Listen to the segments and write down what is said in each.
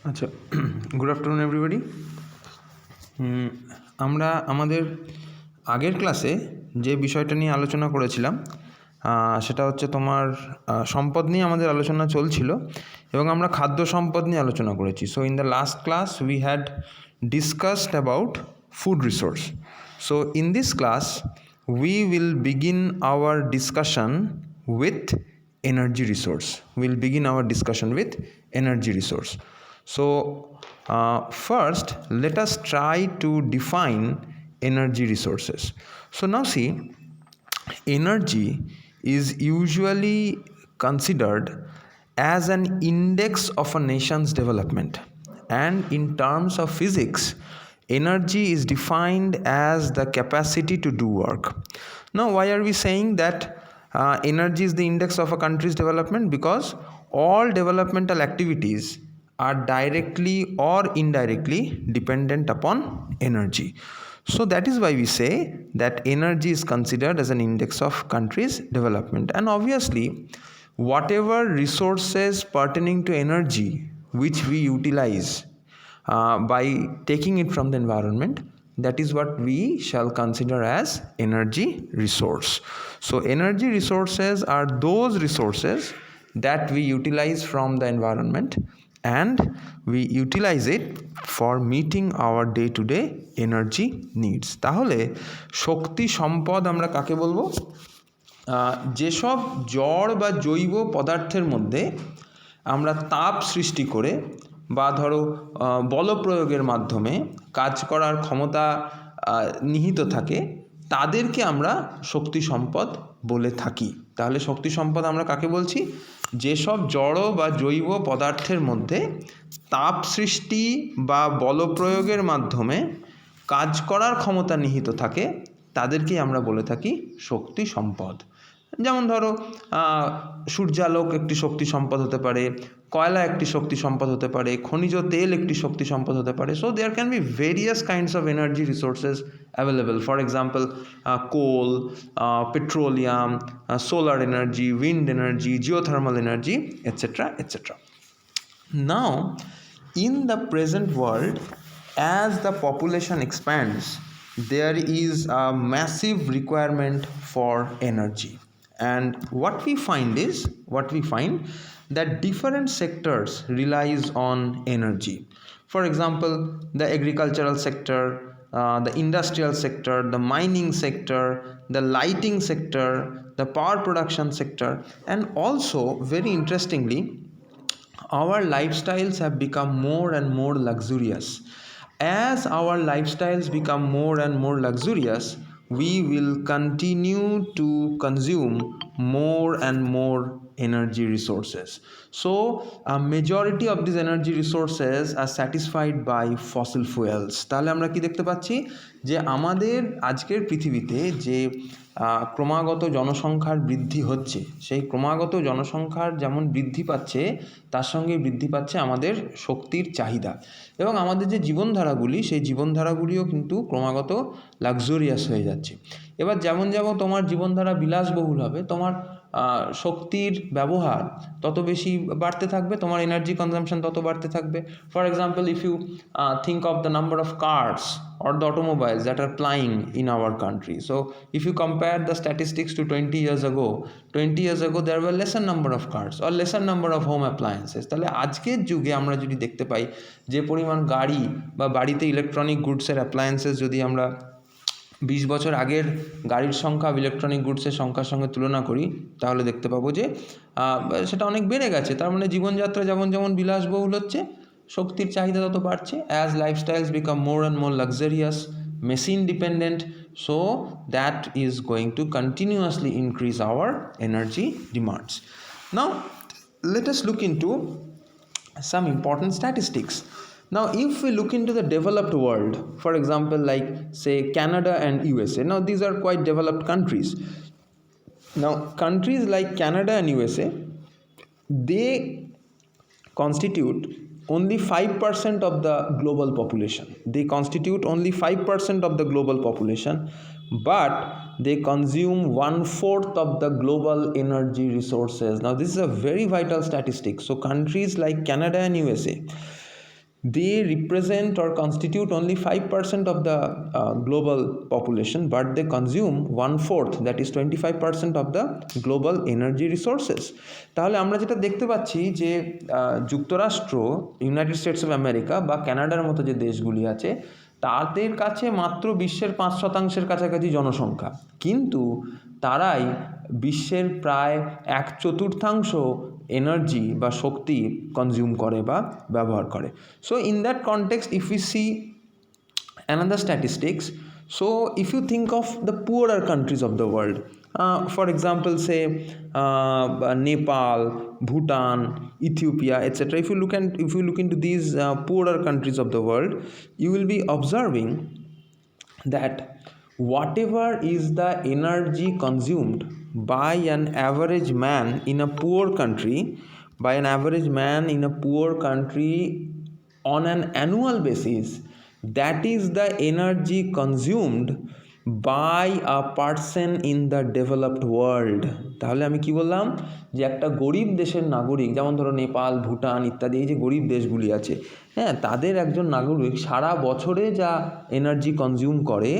আচ্ছা, good afternoon everybody. আমরা আমাদের আগের ক্লাসে যে বিষয়টা নিয়ে আলোচনা করেছিলাম সেটা হচ্ছে তোমার সম্পদ নিয়ে আমাদের আলোচনা চলছিল এবং আমরা খাদ্য সম্পদ নিয়ে আলোচনা করেছি। So in the last class we had discussed about food resource. So in this class we will begin our discussion with energy resource. We'll begin our discussion with energy resource. So first let us try to define energy resources. So now see, energy is usually considered as an index of a nation's development, and in terms of physics, energy is defined as the capacity to do work. Now, why are we saying that energy is the index of a country's development? Because all developmental activities are directly or indirectly dependent upon energy. So that is why we say that energy is considered as an index of country's development. And obviously, whatever resources pertaining to energy which we utilize by taking it from the environment, that is what we shall consider as energy resource. So energy resources are those resources that we utilize from the environment and we utilize it for meeting our day-to-day energy needs. তাহলে শক্তি সম্পদ আমরা কাকে বলবো? যেসব জড় বা জৈব পদার্থের মধ্যে আমরা তাপ সৃষ্টি করে বা ধরো বল প্রয়োগের মাধ্যমে কাজ করার ক্ষমতা নিহিত থাকে, তাদেরকে আমরা শক্তি সম্পদ বলে থাকি। তাহলে শক্তি সম্পদ আমরা কাকে বলছি? যেসব জড় বা জৈব পদার্থের মধ্যে তাপ সৃষ্টি বা বল প্রয়োগের মাধ্যমে কাজ করার ক্ষমতা নিহিত থাকে, তাদেরকেই আমরা বলে থাকি শক্তি সম্পদ। যেমন ধরো সূর্যালোক একটি শক্তি সম্পদ হতে পারে, কয়লা একটি শক্তি সম্পদ হতে পারে, খনিজ তেল একটি শক্তি সম্পদ হতে পারে। So there can be various kinds of energy resources available. For example coal, petroleum, solar energy, wind energy, geothermal energy, etcetera etcetera. Now, in the present world, as the population expands, there is a massive requirement for energy. And what we find that different sectors relies on energy. For example, the agricultural sector, the industrial sector, the mining sector, the lighting sector, the power production sector, and also very interestingly, our lifestyles have become more and more luxurious. As our lifestyles become more and more luxurious, we will continue to consume more and more energy resources. So a majority of these energy resources are satisfied by fossil fuels. তাহলে আমরা কি দেখতে পাচ্ছি যে আমাদের আজকের পৃথিবীতে যে ক্রমাগত জনসংখ্যার বৃদ্ধি হচ্ছে, সেই ক্রমাগত জনসংখ্যার যেমন বৃদ্ধি পাচ্ছে, তার সঙ্গে বৃদ্ধি পাচ্ছে আমাদের শক্তির চাহিদা, এবং আমাদের যে জীবনধারাগুলি, সেই জীবনধারাগুলিও কিন্তু ক্রমাগত লাক্সুরিয়াস হয়ে যাচ্ছে। এবার যেমন যেমন তোমার জীবনধারা বিলাসবহুল হবে, তোমার শক্তির ব্যবহার তত বেশি বাড়তে থাকবে, তোমার এনার্জি কনজাম্পশন তত বাড়তে থাকবে। For example, if you think of the number of cars or the automobiles that are plying in our country. So if you compare the statistics to 20 years ago there were lesser number of cars or lesser number of home appliances. তাহলে আজকের যুগে আমরা যদি দেখতে পাই যে পরিমাণ গাড়ি বা বাড়িতে ইলেকট্রনিক গুডসের অ্যাপ্লায়েন্সেস যদি আমরা 20 বছর আগের গাড়ির সংখ্যা ইলেকট্রনিক গুডসের সংখ্যার সঙ্গে তুলনা করি, তাহলে দেখতে পাবো যে সেটা অনেক বেড়ে গেছে। তার মানে জীবনযাত্রা যেমন যেমন বিলাসবহুল হচ্ছে, শক্তির চাহিদা তত বাড়ছে। As lifestyles become more and more luxurious, machine dependent, so that is going to continuously increase our energy demands. Now let us look into some important statistics. Now, if we look into the developed world, for example, like say Canada and USA, now these are quite developed countries. Now, countries like Canada and USA, they constitute only 5% of the global population. They constitute only 5% of the global population, but they consume 1/4 of the global energy resources. Now, this is a very vital statistic. So, countries like Canada and USA, they represent or constitute only 5% of the global population, but they consume 1/4, that is 25% of the global energy resources. তাহলে আমরা যেটা দেখতে পাচ্ছি যে যুক্তরাষ্ট্র, United states of America বা কানাডার মতো যে দেশগুলি আছে তাদের কাছে মাত্র বিশ্বের 5% কাছাকাছি জনসংখ্যা, কিন্তু তারাই বিশ্বের প্রায় 1/4 এনার্জি বা শক্তি কনজিউম করে বা ব্যবহার করে। So in that context if you see another statistics, so if you think of the poorer countries of the world, for example say Nepal, Bhutan, Ethiopia, etc., if you look into these poorer countries of the world, you will be observing that whatever is the energy consumed by an average man in a poor country, on an annual basis, that is the energy consumed by a person in the developed world. তাহলে আমি কি বললাম যে একটা গরিব দেশের নাগরিক, যেমন ধরো নেপাল, ভুটান ইত্যাদি এই যে গরিব দেশগুলি আছে, হ্যাঁ, তাদের একজন নাগরিক সারা বছরে যা এনার্জি কনজিউম করে,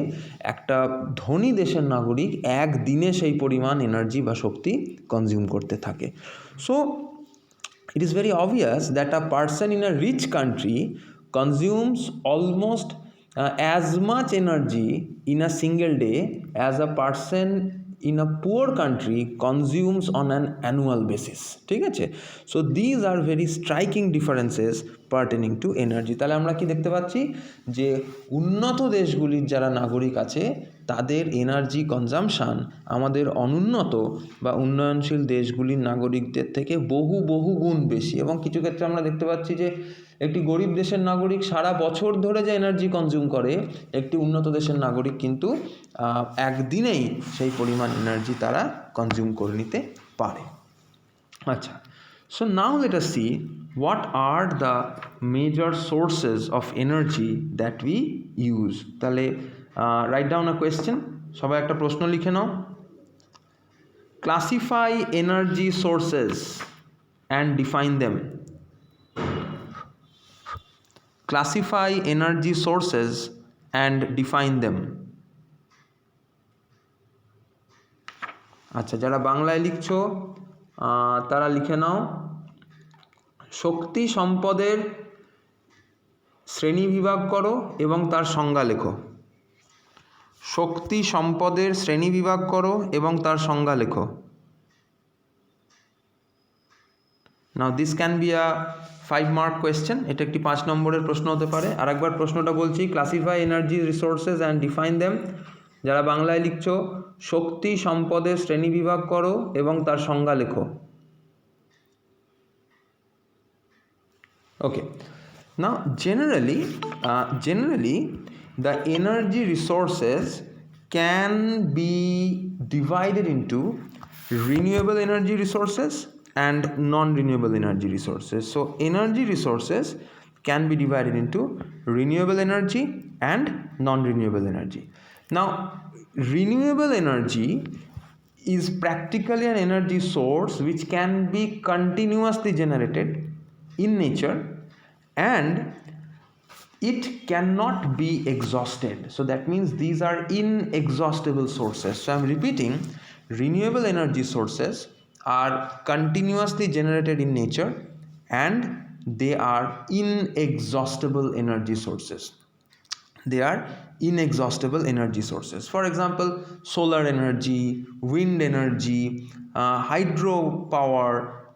একটা ধনী দেশের নাগরিক একদিনে সেই পরিমাণ এনার্জি বা শক্তি কনজিউম করতে থাকে। So it is very obvious that a person in a rich country consumes almost as much energy in a single day as a person in a poor country consumes on an annual basis. ঠিক আছে? So these are very striking differences pertaining to energy. তাহলে আমরা কি দেখতে পাচ্ছি যে উন্নত দেশগুলির যারা নাগরিক আছে তাদের এনার্জি কনজাম্পশান আমাদের অনুন্নত বা উন্নয়নশীল দেশগুলির নাগরিকদের থেকে বহু বহু গুণ বেশি, এবং কিছু ক্ষেত্রে আমরা দেখতে পাচ্ছি যে একটি গরিব দেশের নাগরিক সারা বছর ধরে যে এনার্জি কনজিউম করে, একটি উন্নত দেশের নাগরিক কিন্তু একদিনেই সেই পরিমাণ এনার্জি তারা কনজিউম করে নিতে পারে। আচ্ছা, so now let us see what are the major sources of energy that we use. তাহলে write down a question, সবাই একটা প্রশ্ন লিখে নাও। Classify energy sources and define them. Classify energy sources and define them. আচ্ছা, যারা বাংলায় লিখছো তারা লিখে নাও শক্তি সম্পদের শ্রেণীবিভাগ করো এবং তার সংজ্ঞা লেখো। শক্তি সম্পদের শ্রেণীবিভাগ করো এবং তার সংজ্ঞা লেখো। Now this can be a 5-mark question. এটা একটি 5 নম্বরের প্রশ্ন হতে পারে। আরেকবার প্রশ্নটা বলছি, classify energy resources and define them. যারা বাংলায় লিখছো শক্তি সম্পদের শ্রেণীবিভাগ করো এবং তার সংজ্ঞা লেখো। Okay. Now generally the energy resources can be divided into renewable energy resources and non-renewable energy resources. So energy resources can be divided into renewable energy and non-renewable energy. Now renewable energy is practically an energy source which can be continuously generated in nature and it cannot be exhausted. So that means these are inexhaustible sources. So I am repeating, renewable energy sources are continuously generated in nature and they are inexhaustible energy sources. They are inexhaustible energy sources. For example, solar energy, wind energy, hydropower.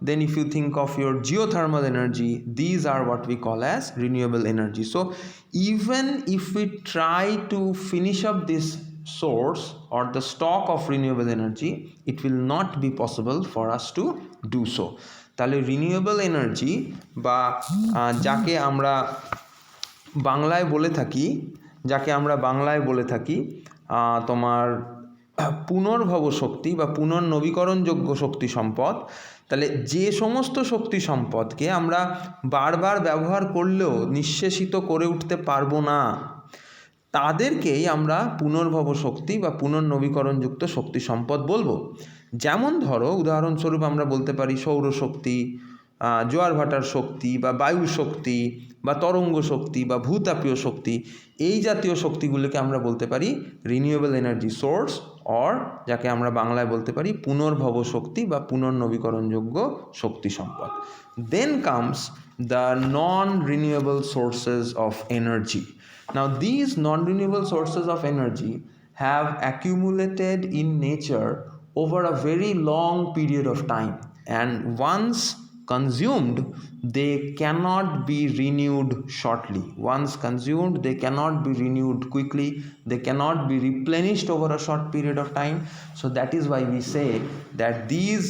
Then if you think of your geothermal energy, these are what we call as renewable energy. So even if we try to finish up this source or the stock of renewable energy, it will not be possible for us to do so. তাহলে renewable energy বা যাকে আমরা বাংলায় বলে থাকি তোমার পুনর্ভব শক্তি বা পুনর্নবীকরণযোগ্য শক্তি সম্পদ, তাহলে যে সমস্ত শক্তি সম্পদকে আমরা বারবার ব্যবহার করলেও নিঃশেষিত করে উঠতে পারবো না, তাদেরকেই আমরা পুনর্ভব শক্তি বা পুনর্নবীকরণযুক্ত শক্তি সম্পদ বলবো। যেমন ধরো উদাহরণস্বরূপ আমরা বলতে পারি সৌরশক্তি, জোয়ার ভাটার শক্তি বা বায়ু শক্তি বা তরঙ্গ শক্তি বা ভূতাপীয় শক্তি, এই জাতীয় শক্তিগুলোকে আমরা বলতে পারি রিনিউয়েবল এনার্জি সোর্স, অর যাকে আমরা বাংলায় বলতে পারি পুনর্ভব শক্তি বা পুনর্নবীকরণযোগ্য শক্তি সম্পদ। Then comes the non-renewable sources of energy. Now these non-renewable sources of energy have accumulated in nature over a very long period of time, and once consumed they cannot be renewed shortly. Once consumed they cannot be renewed quickly, they cannot be replenished over a short period of time. So that is why we say that these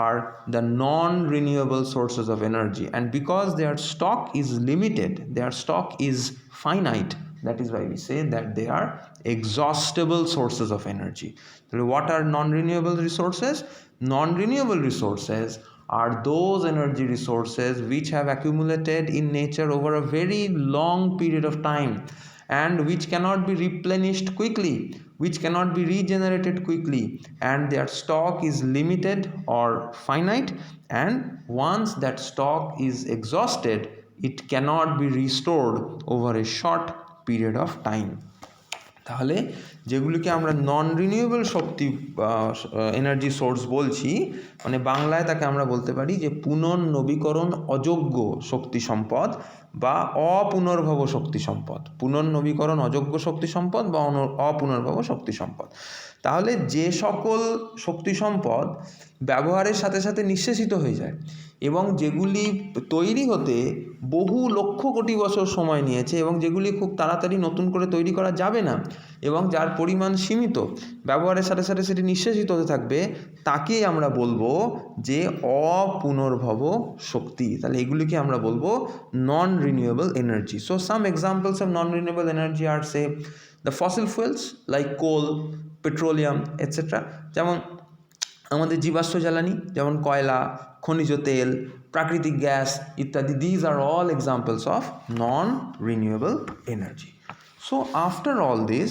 are the non-renewable sources of energy, and because their stock is limited, their stock is finite, that is why we say that they are exhaustible sources of energy. So what are non-renewable resources? Non-renewable resources are those energy resources which have accumulated in nature over a very long period of time and which cannot be replenished quickly, which cannot be regenerated quickly, and their stock is limited or finite, and once that stock is exhausted it cannot be restored over a short period of time. তাহলে যেগুলিকে আমরা নন renewable শক্তি energy source বলছি, মানে বাংলায় তাকে আমরা বলতে পারি যে পুনর্নবীকরণ অযোগ্য শক্তি সম্পদ বা অপুনর্ভব শক্তি সম্পদ, পুনর্নবীকরণ অযোগ্য শক্তি সম্পদ বা অপুনর্ভব শক্তি সম্পদ। তাহলে যে সকল শক্তি সম্পদ ব্যবহারের সাথে সাথে নিঃশেষিত হয়ে যায় এবং যেগুলি তৈরি হতে বহু লক্ষ কোটি বছর সময় নিয়েছে এবং যেগুলি খুব তাড়াতাড়ি নতুন করে তৈরি করা যাবে না এবং যার পরিমাণ সীমিত, ব্যবহারের সাথে সাথে সেটি নিঃশেষিত হতে থাকবে, তাকেই আমরা বলবো যে অপুনর্ভব শক্তি। তাহলে এগুলিকে আমরা বলবো non renewable energy. So some examples of non renewable energy are say the fossil fuels like coal, petroleum etcetera, যেমন আমাদের জীবাশ্ম জ্বালানি যেমন কয়লা, খনিজ তেল, প্রাকৃতিক গ্যাস ইত্যাদি। These are all examples of non renewable energy. So after all this,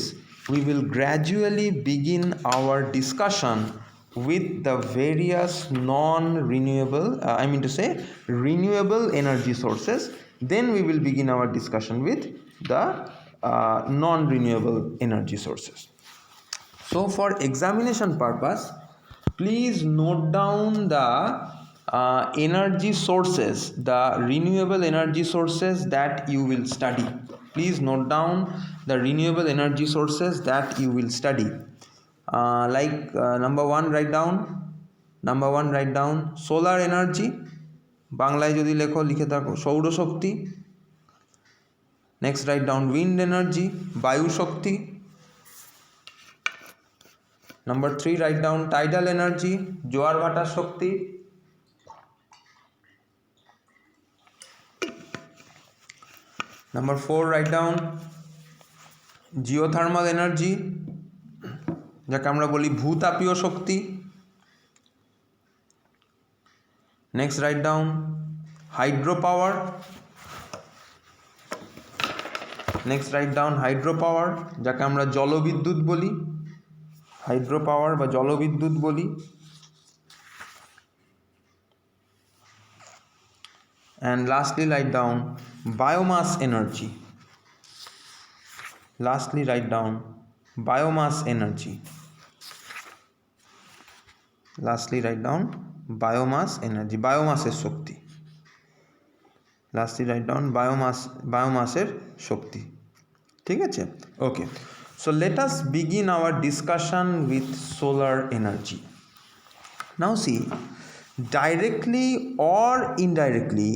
we will gradually begin our discussion with the various non-renewable, renewable energy sources. Then we will begin our discussion with the non-renewable energy sources. So for examination purpose, please note down the energy sources, the renewable energy sources that you will study. Please note down the renewable energy sources that you will study. Number one, write down solar energy, বাংলায় যদি লিখে থাকো সৌরশক্তি। Next write down wind energy, বায়ু শক্তি। Number 3, write down tidal energy, জোয়ার ভাটার শক্তি। Number 4, write down geothermal energy, যাকে আমরা বলি ভূতাপীয় শক্তি। Next, write down hydropower. Next, write down hydropower, যাকে আমরা জলবিদ্যুৎ বলি, হাইড্রোপাওয়ার বা জলবিদ্যুৎ বলি। And lastly, write down biomass energy. Lastly, write down biomass energy. Lastly, write down biomass energy, বায়োমাসের Shakti. Lastly, write down বায়োমাসের শক্তি। ঠিক আছে? Okay. So let us begin our discussion with solar energy. Now see, directly or indirectly,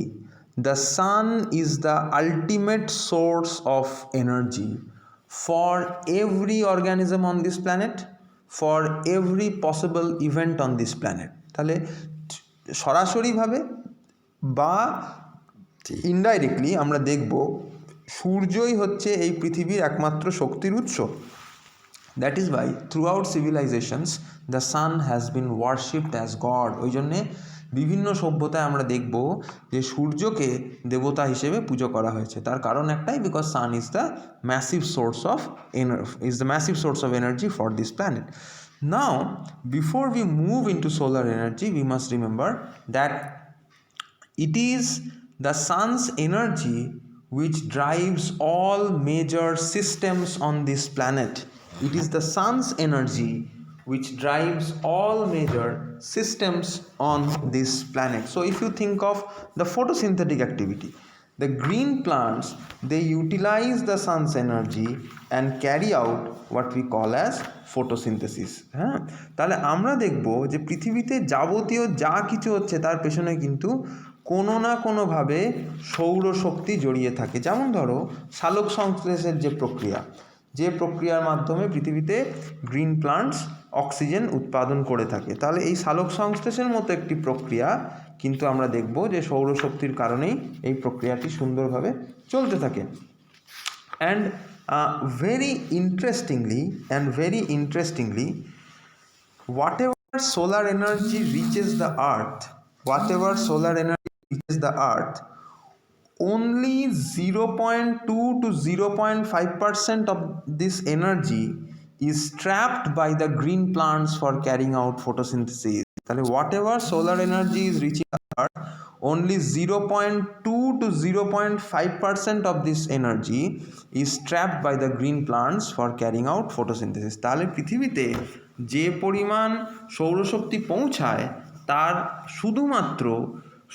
the sun is the ultimate source of energy for every organism on this planet, for every possible event on this planet. তাহলে সরাসরিভাবে বা indirectly আমরা দেখব সূর্যই হচ্ছে এই পৃথিবীর একমাত্র শক্তির উৎস। That is why throughout civilisations the sun has been worshipped as god. ওই জন্যে বিভিন্ন সভ্যতায় আমরা দেখব যে সূর্যকে দেবতা হিসেবে পুজো করা হয়েছে। তার কারণ একটাই, because sun is the massive source of energy for this planet. Now, before we move into solar energy, we must remember that It is the sun's energy which drives all major systems on this planet. It is the sun's energy which drives all major systems on this planet. So if you think of the photosynthetic activity, the green plants, they utilize the sun's energy and carry out what we call as photosynthesis. হ্যাঁ, তাহলে আমরা দেখব যে পৃথিবীতে যাবতীয় যা কিছু হচ্ছে তার পেছনে কিন্তু কোনো না কোনোভাবে সৌরশক্তি জড়িয়ে থাকে। যেমন ধরো সালোক সংশ্লেষের যে প্রক্রিয়ার মাধ্যমে পৃথিবীতে গ্রিন প্লান্টস অক্সিজেন উৎপাদন করে থাকে, তাহলে এই সালোক সংশ্লেষের মতো একটি প্রক্রিয়া কিন্তু আমরা দেখব যে সৌরশক্তির কারণেই এই প্রক্রিয়াটি সুন্দরভাবে চলতে থাকে। And very interestingly, whatever solar energy reaches the earth, only 0.2 to 0.5% of this energy is trapped by the green plants for carrying out photosynthesis. তাহলে whatever solar energy is reaching the earth, only 0.2 to 0.5% of this energy is trapped by the green plants for carrying out photosynthesis. তাহলে পৃথিবীতে যে পরিমাণ সৌরশক্তি পৌঁছায় তার শুধুমাত্র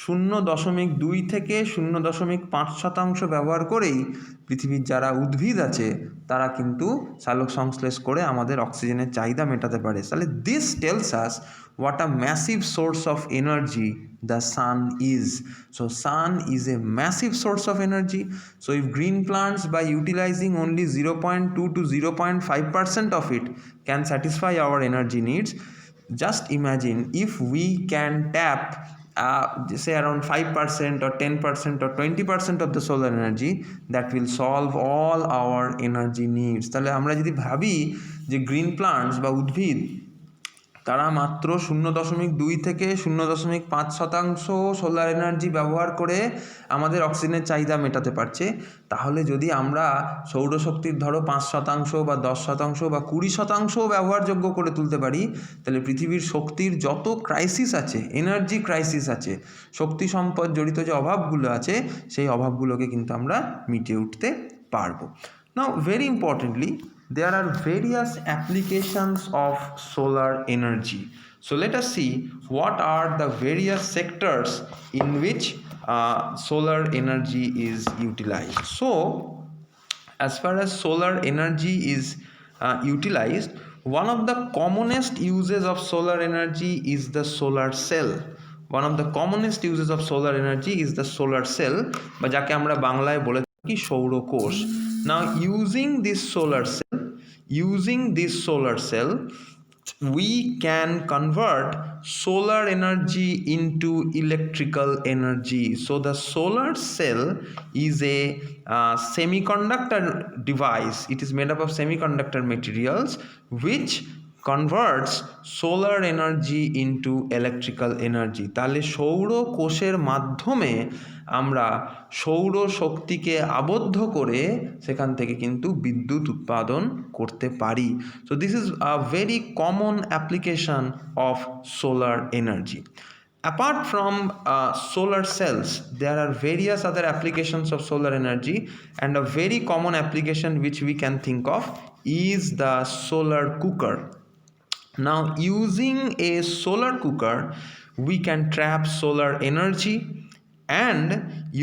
0.2 থেকে 0.5% ব্যবহার করেই পৃথিবীর যারা উদ্ভিদ আছে তারা কিন্তু সালোক সংশ্লেষ করে আমাদের অক্সিজেনের চাহিদা মেটাতে পারে। তাহলে this tells us what a massive source of energy the sun is. So sun is a massive source of energy. So if green plants, by utilizing only 0.2 to 0.5% of it, can satisfy our energy needs, just imagine if we can tap say around 5% or 10% or 20% of the solar energy, that will solve all our energy needs. তাহলে আমরা যদি ভাবি যে green plants বা উদ্ভিদ তারা মাত্র 0.2 থেকে 0.5% সোলার এনার্জি ব্যবহার করে আমাদের অক্সিজেনের চাহিদা মেটাতে পারছে, তাহলে যদি আমরা সৌরশক্তির ধরো 5% বা 10% বা 20% ব্যবহারযোগ্য করে তুলতে পারি, তাহলে পৃথিবীর শক্তির যত ক্রাইসিস আছে, এনার্জি ক্রাইসিস আছে, শক্তি সম্পদ জড়িত যে অভাবগুলো আছে, সেই অভাবগুলোকে কিন্তু আমরা মিটিয়ে উঠতে পারবো। Now very importantly, there are various applications of solar energy. So let us see what are the various sectors in which solar energy is utilized. So as far as solar energy is utilized, one of the commonest uses of solar energy is the solar cell. One of the commonest uses of solar energy is the solar cell, বা যাকে আমরা বাংলায় বলে থাকি সৌরকোষ। Now using this solar cell, we can convert solar energy into electrical energy. So the solar cell is a semiconductor device. It is made up of semiconductor materials which converts solar energy into electrical energy. তাহলে সৌর কোষের মাধ্যমে আমরা সৌর শক্তিকে আবদ্ধ করে সেখান থেকে কিন্তু বিদ্যুৎ উৎপাদন করতে পারি। So this is a very common application of solar energy. Apart from solar cells, there are various other applications of solar energy, and a very common application which we can think of is the solar cooker. Now using a solar cooker, we can trap solar energy, and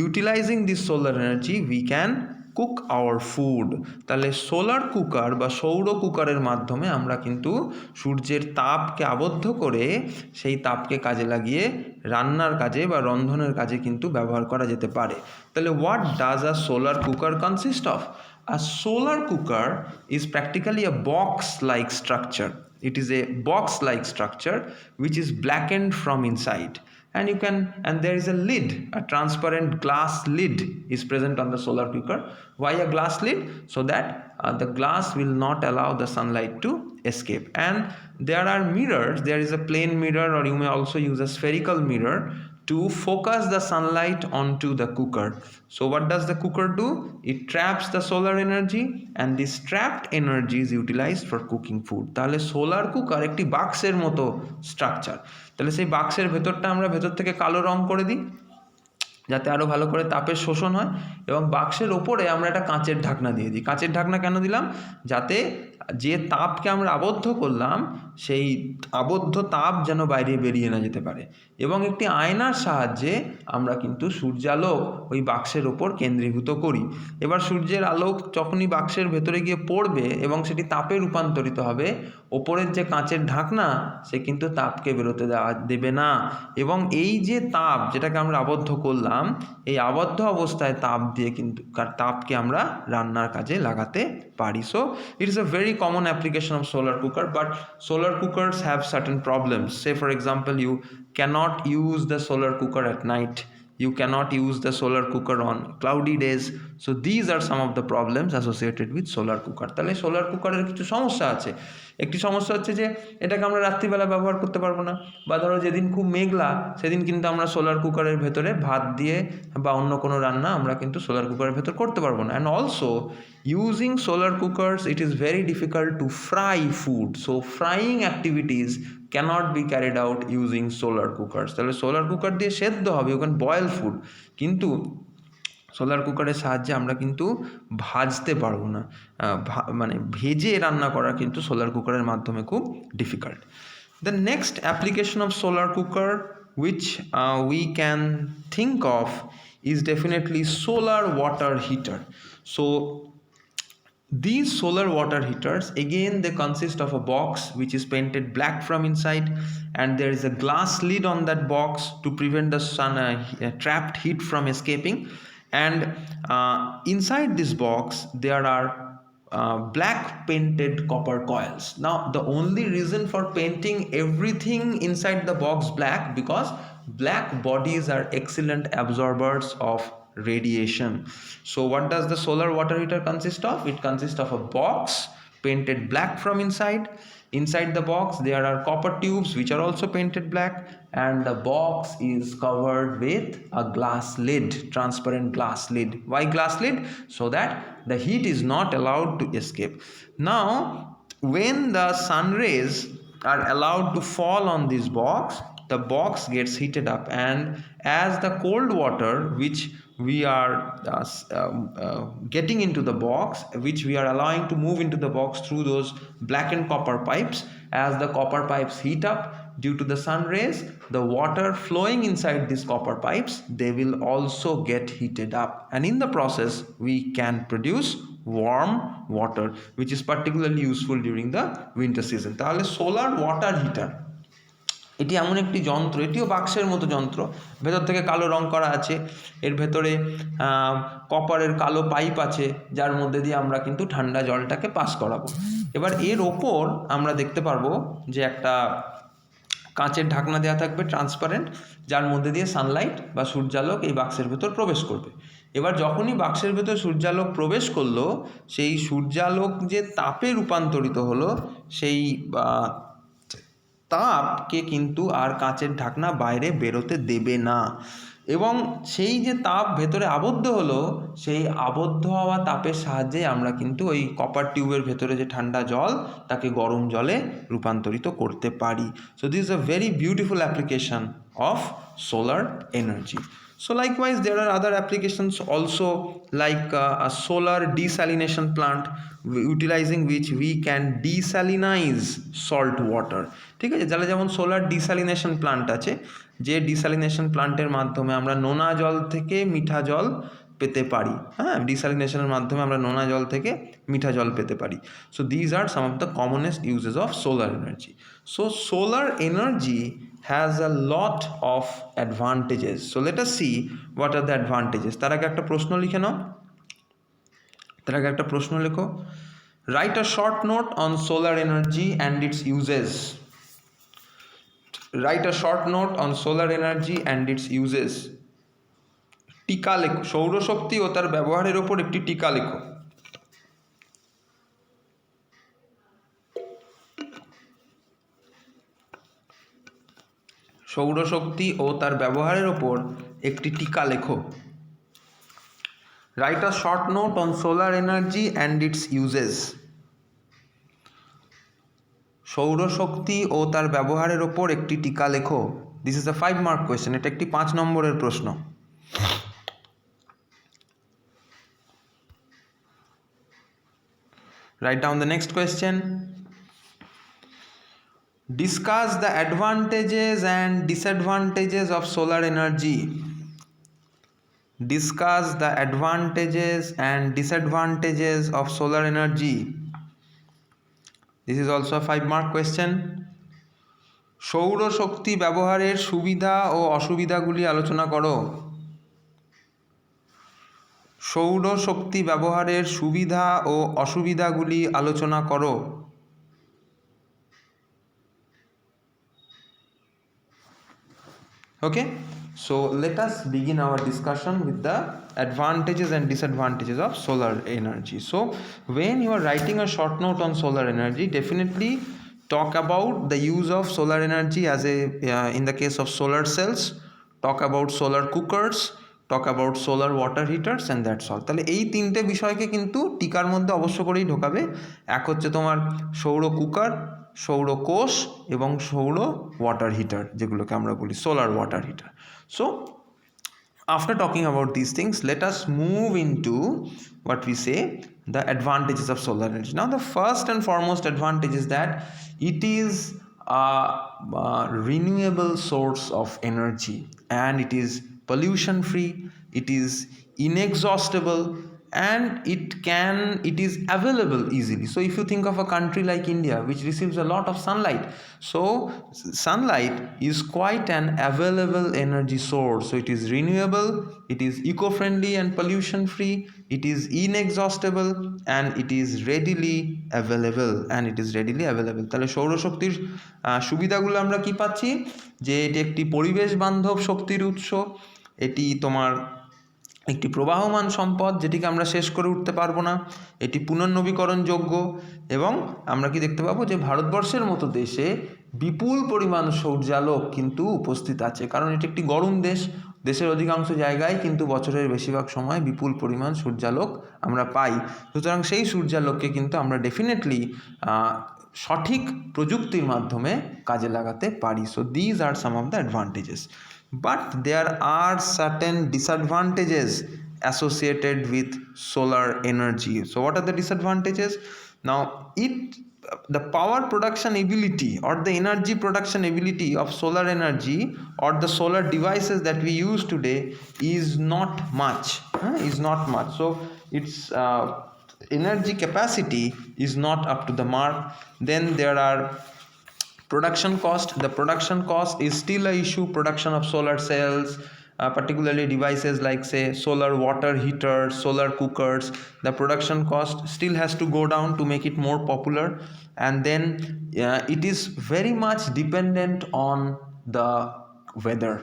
utilizing this solar energy we can cook our food. তাহলে solar cooker বা সৌর কুকারের মাধ্যমে আমরা কিন্তু সূর্যের তাপকে আবদ্ধ করে সেই তাপকে কাজে লাগিয়ে রান্নার কাজে বা রন্ধনের কাজে কিন্তু ব্যবহার করা যেতে পারে। তাহলে what does a solar cooker consist of? A solar cooker is practically a box-like structure. It is a box-like structure which is blackened from inside, and there is a lid, a transparent glass lid is present on the solar cooker. Why a glass lid? So that the glass will not allow the sunlight to escape. And there are mirrors. There is a plane mirror, or you may also use a spherical mirror to focus the sunlight onto the cooker. So what does the cooker do? It traps the solar energy, and this trapped energy is utilized for cooking food. তাহলে solar cooker একটি বাক্সের মতো structure. তাহলে সেই বাক্সের ভেতরটা আমরা ভেতর থেকে কালো রং করে দিই, যাতে আরও ভালো করে তাপের শোষণ হয়। এবং বাক্সের ওপরে আমরা একটা কাঁচের ঢাকনা দিয়ে দিই। কাঁচের ঢাকনা কেন দিলাম? যাতে যে তাপকে আমরা আবদ্ধ করলাম সেই আবদ্ধ তাপ যেন বাইরে বেরিয়ে না যেতে পারে। এবং একটি আয়নার সাহায্যে আমরা কিন্তু সূর্যালোক ওই বাক্সের ওপর কেন্দ্রীভূত করি। এবার সূর্যের আলোক যখনই বাক্সের ভেতরে গিয়ে পড়বে এবং সেটি তাপে রূপান্তরিত হবে, ওপরের যে কাঁচের ঢাকনা সে কিন্তু তাপকে বেরোতে দেবে না। এবং এই যে তাপ যেটাকে আমরা আবদ্ধ করলাম, এই আবদ্ধ অবস্থায় তাপকে আমরা রান্নার কাজে লাগাতে পারি। So it is a very common application of solar cooker, but solar cookers have certain problems. Say for example, you cannot use the solar cooker at night. You cannot use the solar cooker on cloudy days. So these are some of the problems associated with solar cooker. তাহলে solar কুকারের কিছু সমস্যা আছে। একটি সমস্যা হচ্ছে যে এটাকে আমরা রাত্রিবেলা ব্যবহার করতে পারবো না, বা ধরো যেদিন খুব মেঘলা সেদিন কিন্তু আমরা সোলার কুকারের ভেতরে ভাত দিয়ে বা অন্য কোনো রান্না আমরা কিন্তু সোলার কুকারের ভেতর করতে পারবো না। And also using solar cookers, it is very difficult to fry food. So frying activities cannot be carried out using solar cookers. তাহলে সোলার কুকার দিয়ে সেদ্ধ হবে, you can boil food, কিন্তু সোলার কুকারের সাহায্যে আমরা কিন্তু ভাজতে পারবো না, মানে ভেজে রান্না করা কিন্তু সোলার কুকারের মাধ্যমে খুব difficult. The next application of solar cooker which we can think of is definitely solar water heater. So these solar water heaters, again they consist of a box which is painted black from inside, and there is a glass lid on that box to prevent the sun trapped heat from escaping. And inside this box there are black painted copper coils. Now the only reason for painting everything inside the box black, because black bodies are excellent absorbers of radiation. So what does the solar water heater consist of? It consists of a box painted black from inside. Inside the box there are copper tubes which are also painted black, and the box is covered with a glass lid, transparent glass lid. Why glass lid? So that the heat is not allowed to escape. Now when the sun rays are allowed to fall on this box, the box gets heated up, and as the cold water which we are getting into the box, which we are allowing to move into the box through those blackened copper pipes, as the copper pipes heat up due to the sun rays, the water flowing inside these copper pipes, they will also get heated up, and in the process we can produce warm water, which is particularly useful during the winter season. তাহলে solar water heater এটি এমন একটি যন্ত্র, এটিও বাক্সের মতো যন্ত্র, ভেতর থেকে কালো রং করা আছে, এর ভেতরে কপারের কালো পাইপ আছে যার মধ্যে দিয়ে আমরা কিন্তু ঠান্ডা জলটাকে পাস করাবো। এবার এর ওপর আমরা দেখতে পারবো যে একটা কাঁচের ঢাকনা দেওয়া থাকবে ট্রান্সপারেন্ট, যার মধ্যে দিয়ে সানলাইট বা সূর্যালোক এই বাক্সের ভেতর প্রবেশ করবে। এবার যখনই বাক্সের ভেতর সূর্যালোক প্রবেশ করলো, সেই সূর্যালোক যে তাপে রূপান্তরিত হলো, সেই তাপকে কিন্তু আর কাঁচের ঢাকনা বাইরে বেরোতে দেবে না, এবং সেই যে তাপ ভেতরে আবদ্ধ হলো, সেই আবদ্ধ হওয়া তাপের সাহায্যে আমরা কিন্তু ওই কপার টিউবের ভেতরে যে ঠান্ডা জল তাকে গরম জলে রূপান্তরিত করতে পারি। So this is a very beautiful application of solar energy. So likewise there are other applications also, like a solar desalination plant utilizing which we can desalinize salt water. ঠিক আছে, যারা যেমন সোলার ডিস্যালিনেশন প্লান্ট আছে, যে desalination প্লান্টের মাধ্যমে আমরা নোনা জল থেকে মিঠা জল পেতে পারি। হ্যাঁ, ডিস্যালিনেশনের মাধ্যমে আমরা নোনা জল থেকে মিঠা জল পেতে পারি। So these are some of the commonest uses of solar energy. So solar energy has a lot of advantages. So let us see what are the advantages. তার আগে একটা প্রশ্ন লিখে নাও, লেখো. Write a short note on solar energy and its uses. Write a short note on solar energy and its uses. টিকা লেখো, সৌরশক্তি ও তার ব্যবহারের উপর একটি টিকা লেখো. সৌরশক্তি ও তার ব্যবহারের ওপর একটি টিকা লেখো. Write a short note on solar energy and it's uses. সৌরশক্তি ও তার ব্যবহারের ওপর একটি টিকা লেখো. This is a 5 mark question. এটা একটি 5 নম্বরের প্রশ্ন. Write down the next question. Discuss the advantages and disadvantages of solar energy. Discuss the advantages and disadvantages of solar energy. This is also a 5-mark question. সৌরশক্তি ব্যবহারের সুবিধা ও অসুবিধাগুলি আলোচনা করো। সৌরশক্তি ব্যবহারের সুবিধা ও অসুবিধাগুলি আলোচনা করো। Okay, so let us begin our discussion with the advantages and disadvantages of solar energy. So when you are writing a short note on solar energy, definitely talk about the use of solar energy as a in the case of solar cells, talk about solar cookers, talk about solar water heaters, and that's all. তাহলে এই তিনটে বিষয়কে কিন্তু টিকার মধ্যে অবশ্য করেই ঢোকাবে। এক হচ্ছে তোমার সৌর কুকার, সৌর কোষ এবং সৌর ওয়াটার হিটার, যেগুলোকে আমরা বলি solar water heater. So after talking about these things, let us move into what we say the advantages of solar energy. Now the first and foremost advantage is that it is a renewable source of energy, and it is pollution free, it is inexhaustible, and it is available easily. So if you think of a country like India, which receives a lot of sunlight, so sunlight is quite an available energy source. So it is renewable, it is eco-friendly and pollution free, it is inexhaustible, and it is readily available. তাহলে সৌরশক্তির সুবিধাগুলো আমরা কি পাচ্ছি, যে এটি একটি পরিবেশ বান্ধব শক্তির উৎস, এটি তোমার একটি প্রবাহমান সম্পদ যেটিকে আমরা শেষ করে উঠতে পারবো না, এটি পুনর্নবীকরণযোগ্য, এবং আমরা কি দেখতে পাবো যে ভারতবর্ষের মতো দেশে বিপুল পরিমাণ সূর্যালোক কিন্তু উপস্থিত আছে, কারণ এটি একটি গরম দেশ। দেশের অধিকাংশ জায়গায় কিন্তু বছরের বেশিরভাগ সময় বিপুল পরিমাণ সূর্যালোক আমরা পাই। সুতরাং সেই সূর্যালোককে কিন্তু আমরা ডেফিনেটলি সঠিক প্রযুক্তির মাধ্যমে কাজে লাগাতে পারি। So these are some of the advantages, but there are certain disadvantages associated with solar energy. So what are the disadvantages? Now the power production ability or the energy production ability of solar energy or the solar devices that we use today is not much. So its energy capacity is not up to the mark. Then there are production cost. The production cost is still an issue. Production of solar cells, particularly devices like say solar water heaters, solar cookers, the production cost still has to go down to make it more popular. And then it is very much dependent on the weather.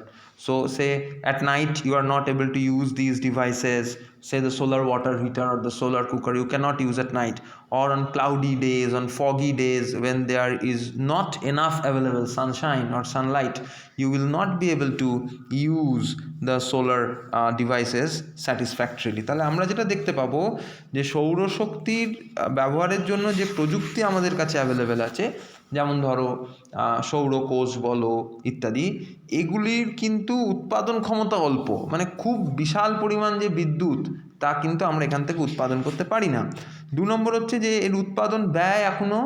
So say at night you are not able to use these devices, say the solar water heater or the solar cooker you cannot use at night, or on cloudy days, on foggy days when there is not enough available sunshine or sunlight, you will not be able to use the solar devices satisfactorily. তাহলে আমরা যেটা দেখতে পাবো যে সৌরশক্তির ব্যবহারের জন্য যে প্রযুক্তি আমাদের কাছে অ্যাভেলেবেল আছে, যেমন ধরো সৌরকোষ বলো ইত্যাদি, এগুলির কিন্তু উৎপাদন ক্ষমতা অল্প, মানে খুব বিশাল পরিমাণ যে বিদ্যুৎ তা কিন্তু আমরা এখান থেকে উৎপাদন করতে পারি না। 2 নম্বর হচ্ছে যে এর উৎপাদন ব্যয় এখনও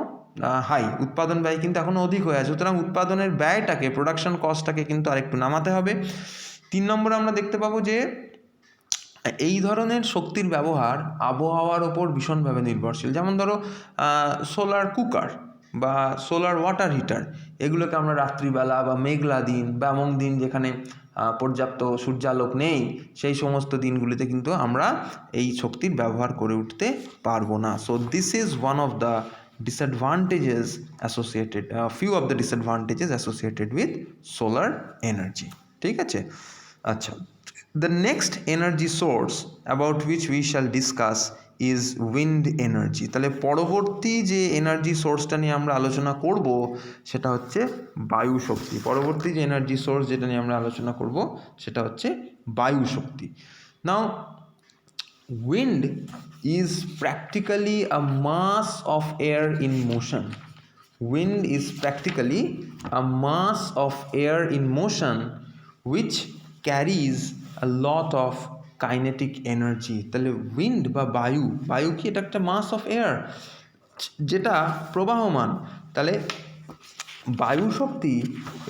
উৎপাদন ব্যয় কিন্তু এখনও অধিক হয়ে আছে, সুতরাং উৎপাদনের ব্যয়টাকে, প্রোডাকশন কস্টটাকে কিন্তু আরেকটু নামাতে হবে। 3 নম্বরে আমরা দেখতে পাবো যে এই ধরনের শক্তির ব্যবহার আবহাওয়ার ওপর ভীষণভাবে নির্ভরশীল। যেমন ধরো সোলার কুকার বা সোলার ওয়াটার হিটার, এগুলোকে আমরা রাত্রিবেলা বা মেঘলা দিন বা এমন দিন যেখানে পর্যাপ্ত সূর্যালোক নেই, সেই সমস্ত দিনগুলিতে কিন্তু আমরা এই শক্তির ব্যবহার করে উঠতে পারবো না। So this is one of the disadvantages associated, few of the disadvantages associated with solar energy. ঠিক আছে, আচ্ছা, the next energy source about which we shall discuss is wind energy. তাহলে পরবর্তী যে এনার্জি সোর্সটা নিয়ে আমরা আলোচনা করব সেটা হচ্ছে বায়ু শক্তি। পরবর্তী যে এনার্জি সোর্স যেটা নিয়ে আমরা আলোচনা করব সেটা হচ্ছে বায়ু শক্তি। নাও wind is practically a mass of air in motion. Wind is practically a mass of air in motion which carries a lot of kinetic energy. তাহলে উইন্ড বা বায়ু কি এটা একটা মাস অফ এয়ার, যেটা প্রবাহমান। তাহলে বায়ু শক্তি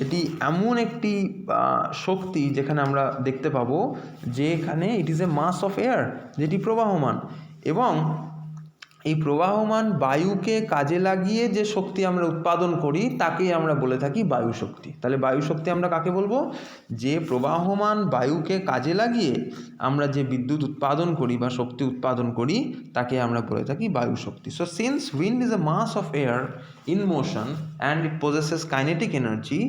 এটি এমন একটি শক্তি যেখানে আমরা দেখতে পাবো যে এখানে it is a mass of air, যেটি প্রবাহমান, এবং এই প্রবাহমান বায়ুকে কাজে লাগিয়ে যে শক্তি আমরা উৎপাদন করি তাকেই আমরা বলে থাকি বায়ু শক্তি। তাহলে বায়ু শক্তি আমরা কাকে বলবো? যে প্রবাহমান বায়ুকে কাজে লাগিয়ে আমরা যে বিদ্যুৎ উৎপাদন করি বা শক্তি উৎপাদন করি তাকে আমরা বলে থাকি বায়ু শক্তি। So since wind is a mass of air in motion and it possesses kinetic energy,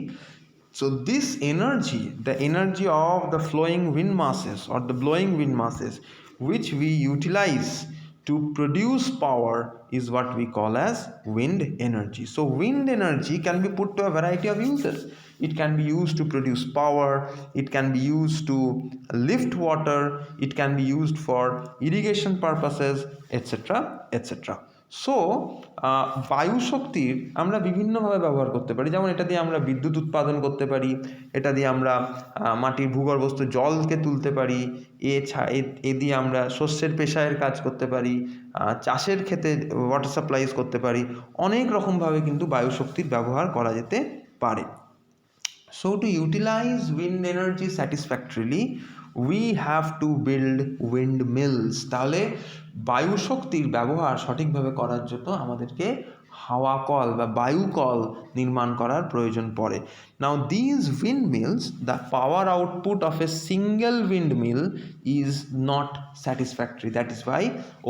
so this energy, the energy of the flowing wind masses or the blowing wind masses which we utilize to produce power is what we call as wind energy. So wind energy can be put to a variety of uses. It can be used to produce power, it can be used to lift water, it can be used for irrigation purposes, etc, etc. So বায়ু শক্তির আমরা বিভিন্নভাবে ব্যবহার করতে পারি। যেমন এটা দিয়ে আমরা বিদ্যুৎ উৎপাদন করতে পারি, এটা দিয়ে আমরা মাটির ভূগর্ভস্থ জলকে তুলতে পারি, এ দিয়ে আমরা শস্যের পেশায়ের কাজ করতে পারি, চাষের ক্ষেতে ওয়াটার সাপ্লাইজ করতে পারি। অনেক রকমভাবে কিন্তু বায়ু শক্তির ব্যবহার করা যেতে পারে। So to utilize wind energy satisfactorily we have to build windmills. তাহলে বায়ু শক্তির ব্যবহার সঠিকভাবে করার জন্য আমাদেরকে হাওয়া কল বা বায়ু কল নির্মাণ করার প্রয়োজন পড়ে। Now these windmills, the power output of a single windmill is not satisfactory. That is why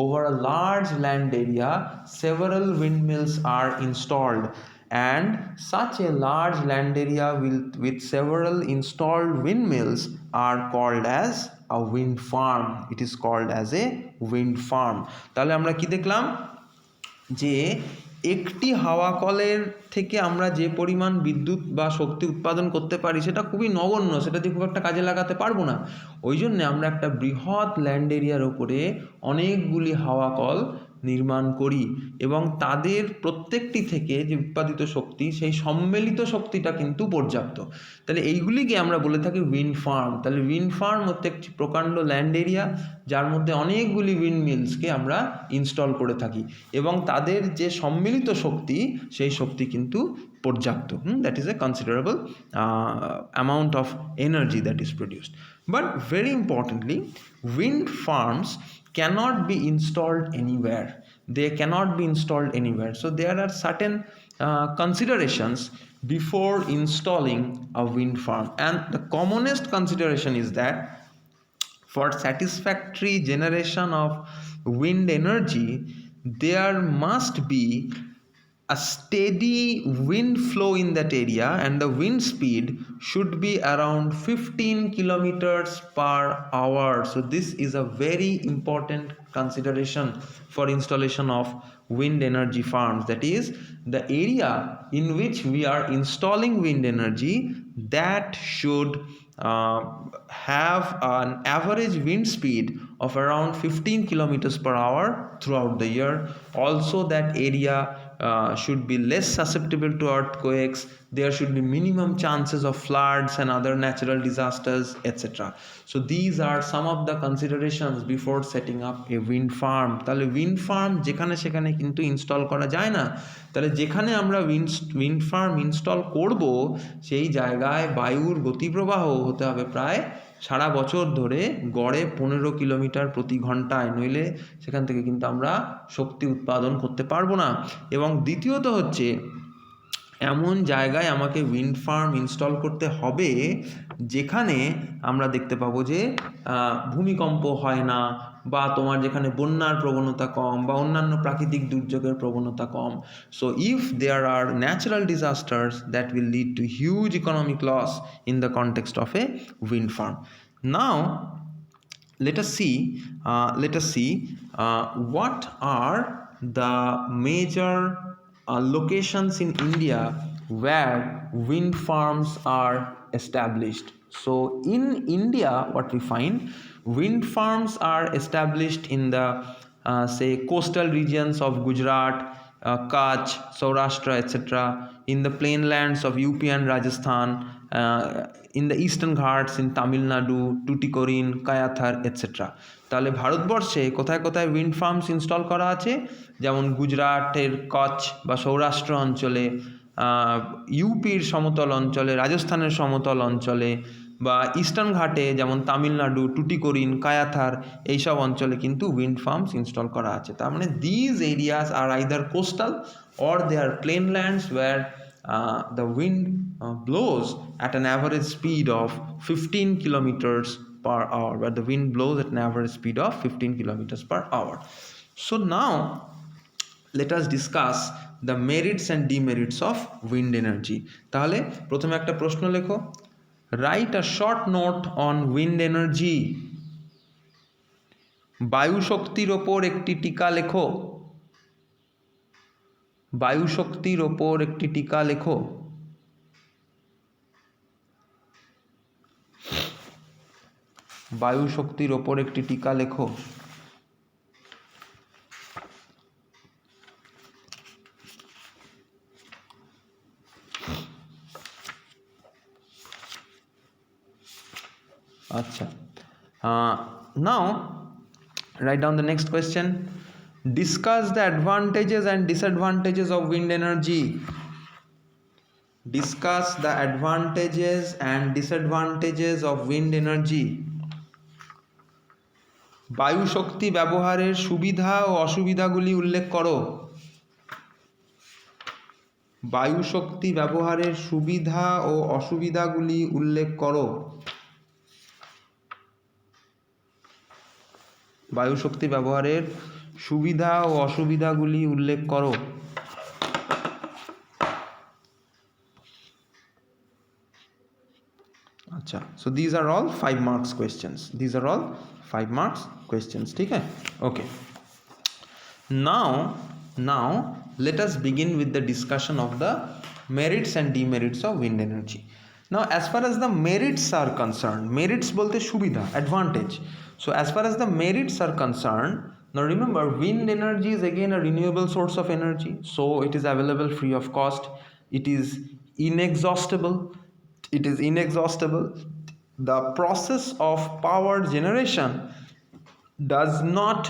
over a large land area several windmills are installed, and such a large land area with several installed windmills are called as a wind farm. It is called as a wind farm. তাহলে আমরা কি দেখলাম? যে একটি হাওয়া কলের থেকে আমরা যে পরিমাণ বিদ্যুৎ বা শক্তি উৎপাদন করতে পারি সেটা খুবই নগণ্য, সেটা দিয়ে খুব একটা কাজে লাগাতে পারবো না। ওই জন্যে আমরা একটা বৃহৎ ল্যান্ড এরিয়ার ওপরে অনেকগুলি হাওয়া কল নির্মাণ করি, এবং তাদের প্রত্যেকটি থেকে যে উৎপাদিত শক্তি সেই সম্মিলিত শক্তিটা কিন্তু পর্যাপ্ত। তাহলে এইগুলিকে আমরা বলে থাকি উইন্ড ফার্ম। তাহলে উইন্ড ফার্ম হচ্ছে একটি প্রকাণ্ড ল্যান্ড এরিয়া যার মধ্যে অনেকগুলি উইন্ড মিলসকে আমরা ইনস্টল করে থাকি, এবং তাদের যে সম্মিলিত শক্তি সেই শক্তি কিন্তু পর্যাপ্ত। That is a considerable amount of energy that is produced. But very importantly wind farms cannot be installed anywhere. They cannot be installed anywhere. So there are certain considerations before installing a wind farm, and the commonest consideration is that for satisfactory generation of wind energy there must be a steady wind flow in that area, and the wind speed should be around 15 kilometers per hour. So this is a very important consideration for installation of wind energy farms. That is, the area in which we are installing wind energy, that should have an average wind speed of around 15 kilometers per hour throughout the year. Also that area should be less susceptible to earthquakes. There should be minimum chances of floods and other natural disasters, etc. So these are some of the considerations before setting up a wind farm. তাহলে wind farm যেখানে সেখানে কিন্তু install করা যায় না। তাহলে যেখানে আমরা wind farm ইনস্টল করব সেই জায়গায় বায়ুর গতিপ্রবাহ হতে হবে প্রায় সারা বছর ধরে গড়ে 15 কিলোমিটার প্রতি ঘন্টায়, নইলে সেখান থেকে কিন্তু আমরা শক্তি উৎপাদন করতে পারবো না। এবং দ্বিতীয়ত হচ্ছে এমন জায়গায় আমাকে উইন্ড ফার্ম ইনস্টল করতে হবে যেখানে আমরা দেখতে পাবো যে ভূমিকম্প হয় না, বা তোমার যেখানে বন্যার প্রবণতা কম বা অন্যান্য প্রাকৃতিক দুর্যোগের প্রবণতা কম। So if there are natural disasters that will lead to huge economic loss in the context of a wind farm. Now let us see what are the major locations in India where wind farms are established. So in India what we find, wind farms are established in the say coastal regions of Gujarat, Kutch, Saurashtra, etc., in the plainlands of UP and Rajasthan, in the eastern Ghats in Tamil Nadu, Tuticorin, Kayathar, etc. তাহলে ভারতবর্ষে কোথায় কোথায় wind farms install করা আছে, যেমন গুজরাটের কচ্ছ বা সৌরাষ্ট্র অঞ্চলে, ইউপির সমতল অঞ্চলে, রাজস্থানের সমতল অঞ্চলে, বা ইস্টার্ন ঘাটে যেমন তামিলনাড়ু, টুটিকোরিন, কায়াথার, এইসব অঞ্চলে কিন্তু উইন্ড ফার্মস ইনস্টল করা আছে। তার মানে these areas are either coastal or they are plainlands where the wind blows at an average speed of 15 kilometers per hour, where the wind blows at an average speed of 15 kilometers per hour. So now let us discuss the merits and demerits of wind energy. তাহলে প্রথমে একটা প্রশ্ন লেখো, write a short note on wind energy. বায়ু শক্তির ওপর একটি টিকা লেখো। বায়ু শক্তির ওপর একটি টিকা লেখো। বায়ু শক্তির ওপর একটি টিকা লেখো। আচ্ছা, now write down the next question. Discuss the advantages and disadvantages of wind energy. Discuss the advantages and disadvantages of wind energy. বায়ু শক্তি ব্যবহারের সুবিধা ও অসুবিধাগুলি উল্লেখ করো। বায়ু শক্তি ব্যবহারের সুবিধা ও অসুবিধাগুলি উল্লেখ করো। বায়ু শক্তি ব্যবহারের সুবিধা ও অসুবিধাগুলি উল্লেখ করো। আচ্ছা, so these are all 5 marks questions. These are all 5 marks questions. ঠিক আছে? Okay. Now let us begin with the discussion of the merits and demerits of wind energy. Now as far as the merits are concerned, merits bolte subidha, advantage. So as far as the merits are concerned, now remember wind energy is again a renewable source of energy, so it is available free of cost. It is inexhaustible. The process of power generation does not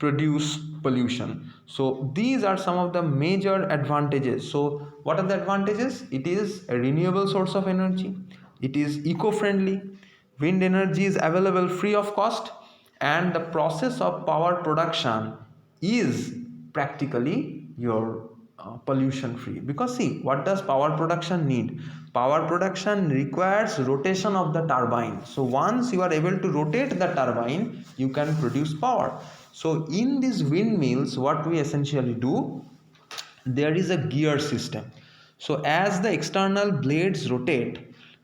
produce pollution. So these are some of the major advantages. So what are the advantages? It is a renewable source of energy. It is eco-friendly. Wind energy is available free of cost, and the process of power production is practically your pollution free. Because see, what does power production need? Power production requires rotation of the turbine. So once you are able to rotate the turbine, you can produce power. So in these windmills, what we essentially do, there is a gear system. So as the external blades rotate,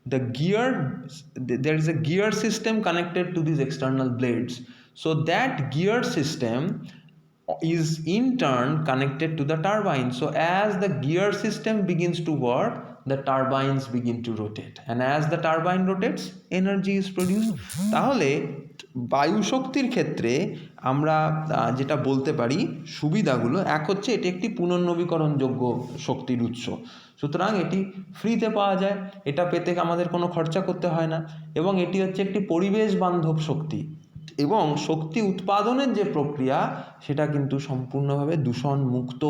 there is a gear system connected to these external blades. So that gear system is in turn connected to the turbine. So as the gear system begins to work, the turbines begin to rotate, and as the turbine rotates, energy is produced. তাহলে বায়ু শক্তির ক্ষেত্রে আমরা যেটা বলতে পারি সুবিধাগুলো, এক হচ্ছে এটি একটি পুনর্নবীকরণযোগ্য শক্তির উৎস, সুতরাং এটি ফ্রিতে পাওয়া যায়, এটা পেতে আমাদের কোনো খরচা করতে হয় না, এবং এটি হচ্ছে একটি পরিবেশ বান্ধব শক্তি, এবং শক্তি উৎপাদনের যে প্রক্রিয়া সেটা কিন্তু সম্পূর্ণভাবে দূষণ মুক্ত,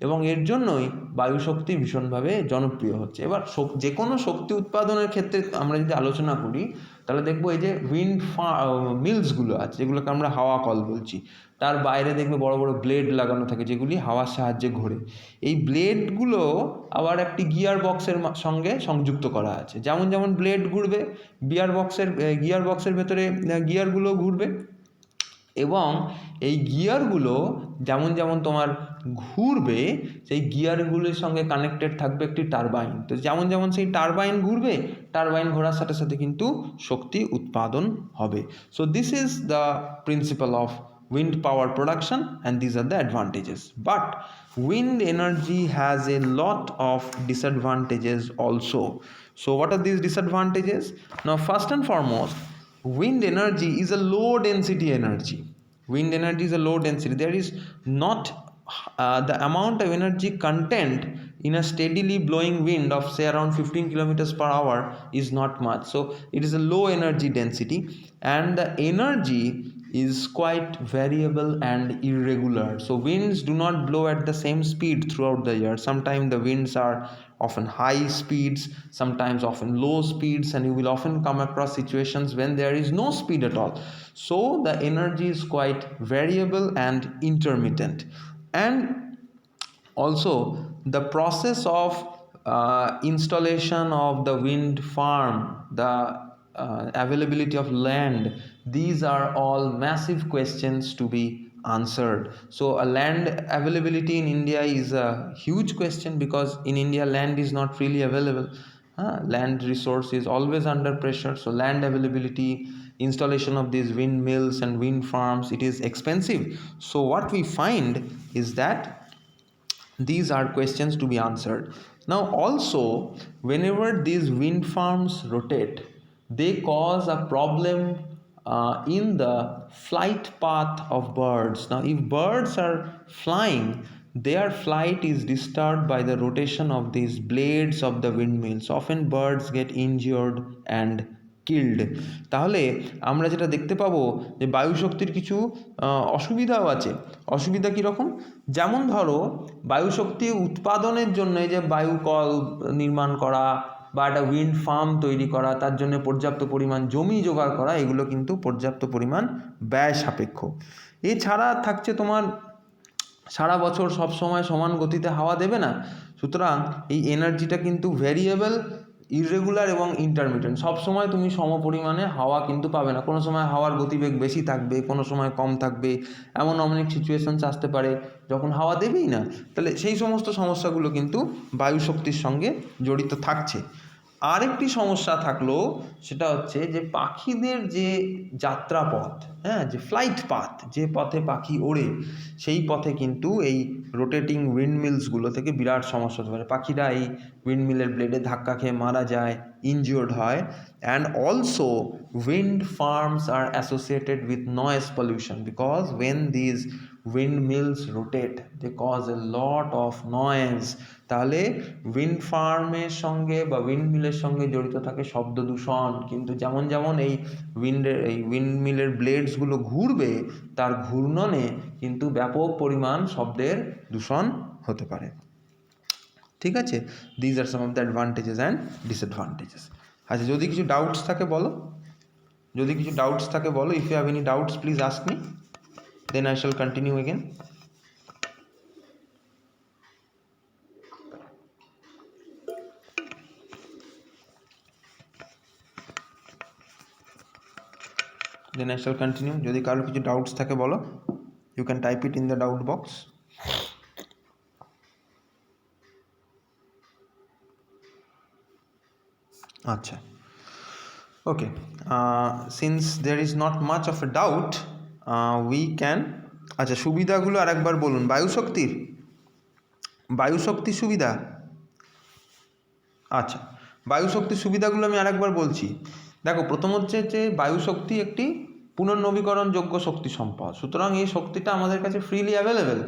এবং এর জন্যই বায়ু শক্তি ভীষণভাবে জনপ্রিয় হচ্ছে। এবার যে কোনো শক্তি উৎপাদনের ক্ষেত্রে আমরা যদি আলোচনা করি, তাহলে দেখবো এই যে উইন্ড মিলসগুলো আছে, যেগুলোকে আমরা হাওয়া কল বলছি, তার বাইরে দেখবে বড় বড় ব্লেড লাগানো থাকে যেগুলি হাওয়ার সাহায্যে ঘোরে। এই ব্লেডগুলো আবার একটি গিয়ার বক্সের সঙ্গে সংযুক্ত করা আছে। যেমন যেমন ব্লেড ঘুরবে, গিয়ার বক্সের ভেতরে গিয়ারগুলো ঘুরবে, এবং এই গিয়ারগুলো যেমন যেমন তোমার ঘুরবে, সেই গিয়ারগুলির সঙ্গে কানেক্টেড থাকবে একটি টারবাইন। তো যেমন যেমন সেই টারবাইন ঘুরবে, টারবাইন ঘোরার সাথে সাথে কিন্তু শক্তি উৎপাদন হবে। So this is the principal of wind power production, and these are the advantages. But wind energy has a lot of disadvantages also. So what are these disadvantages? Now first and foremost, wind energy is a low density energy. Wind energy is a low density. There is not the amount of energy content in a steadily blowing wind of say around 15 kilometers per hour is not much, so it is a low energy density, and the energy is quite variable and irregular. So winds do not blow at the same speed throughout the year. Sometimes the winds are often high speeds, sometimes often low speeds, and you will often come across situations when there is no speed at all. So the energy is quite variable and intermittent. And also the process of installation of the wind farm, the availability of land, these are all massive questions to be answered. So a land availability in India is a huge question, because in India land is not freely available. Land resource is always under pressure. So land availability, installation of these windmills and wind farms, it is expensive. So what we find is that these are questions to be answered. Now also, whenever these wind farms rotate, they cause a problem in the flight path of birds. Now if birds are flying, their flight is disturbed by the rotation of these blades of the windmills. Often birds get injured and killed. তাহলে আমরা যেটা দেখতে পাবো যে বায়ুশক্তির কিছু অসুবিধাও আছে। অসুবিধা কীরকম? যেমন ধরো বায়ুশক্তি উৎপাদনের জন্য যে বায়ুকল নির্মাণ করা বা একটা উইন্ড ফার্ম তৈরি করা, তার জন্য পর্যাপ্ত পরিমাণ জমি জোগাড় করা, এগুলো কিন্তু পর্যাপ্ত পরিমাণ ব্যয় সাপেক্ষ। এছাড়া থাকছে তোমার সারা বছর সব সময় সমান গতিতে হাওয়া দেবে না, সুতরাং এই এনার্জিটা কিন্তু ভেরিয়েবল, ইররেগুলার এবং ইন্টারমিটেন্ট। সব সময় তুমি সম পরিমাণে হাওয়া কিন্তু পাবে না, কোনো সময় হাওয়ার গতিবেগ বেশি থাকবে, কোনো সময় কম থাকবে। এমন অনেক সিচুয়েশনস আসতে পারে যখন হাওয়া দেবেই না, তাহলে সেই সমস্ত সমস্যাগুলো কিন্তু বায়ুশক্তির সঙ্গে জড়িত থাকছে। আরেকটি সমস্যা থাকলো, সেটা হচ্ছে যে পাখিদের যে যাত্রাপথ, যে ফ্লাইট পাথ, যে পথে পাখি ওড়ে, সেই পথে কিন্তু এই রোটেটিং উইন্ডমিলসগুলো থেকে বিরাট সমস্যা হতে পারে। পাখিরা এই উইন্ডমিলের ব্লেডে ধাক্কা খেয়ে মারা যায়, ইনজিওর্ড হয়। And also wind farms are associated with noise pollution, because when these windmills rotate they cause a lot of noise. তাহলে উইন্ড ফার্মের সঙ্গে বা উইন্ডমিলের সঙ্গে জড়িত থাকে শব্দ দূষণ, কিন্তু যেমন যেমন এই উইন্ডমিলের ব্লেডসগুলো ঘুরবে, তার ঘূর্ণনে কিন্তু ব্যাপক পরিমাণ শব্দের দূষণ হতে পারে। ঠিক আছে, these are some of the advantages and disadvantages. আচ্ছা, যদি কিছু ডাউটস থাকে বলো, যদি কিছু ডাউটস থাকে বলো। If you have any doubts please ask me, then I shall continue again. Then I shall continue. যদি কারো কিছু ডাউটস থাকে বলো, you can type it in the doubt box. আচ্ছা, okay, since there is not much of a doubt, we can. আচ্ছা, সুবিধাগুলো আরেকবার বলুন। বায়ুশক্তির সুবিধা। আচ্ছা, বায়ুশক্তির সুবিধাগুলো আমি আরেকবার বলছি। দেখো, প্রথম হচ্ছে যে বায়ুশক্তি একটি পুনর্নবীকরণযোগ্য শক্তি সম্পদ, সুতরাং এই শক্তিটা আমাদের কাছে ফ্রিলি অ্যাভেলেবেল।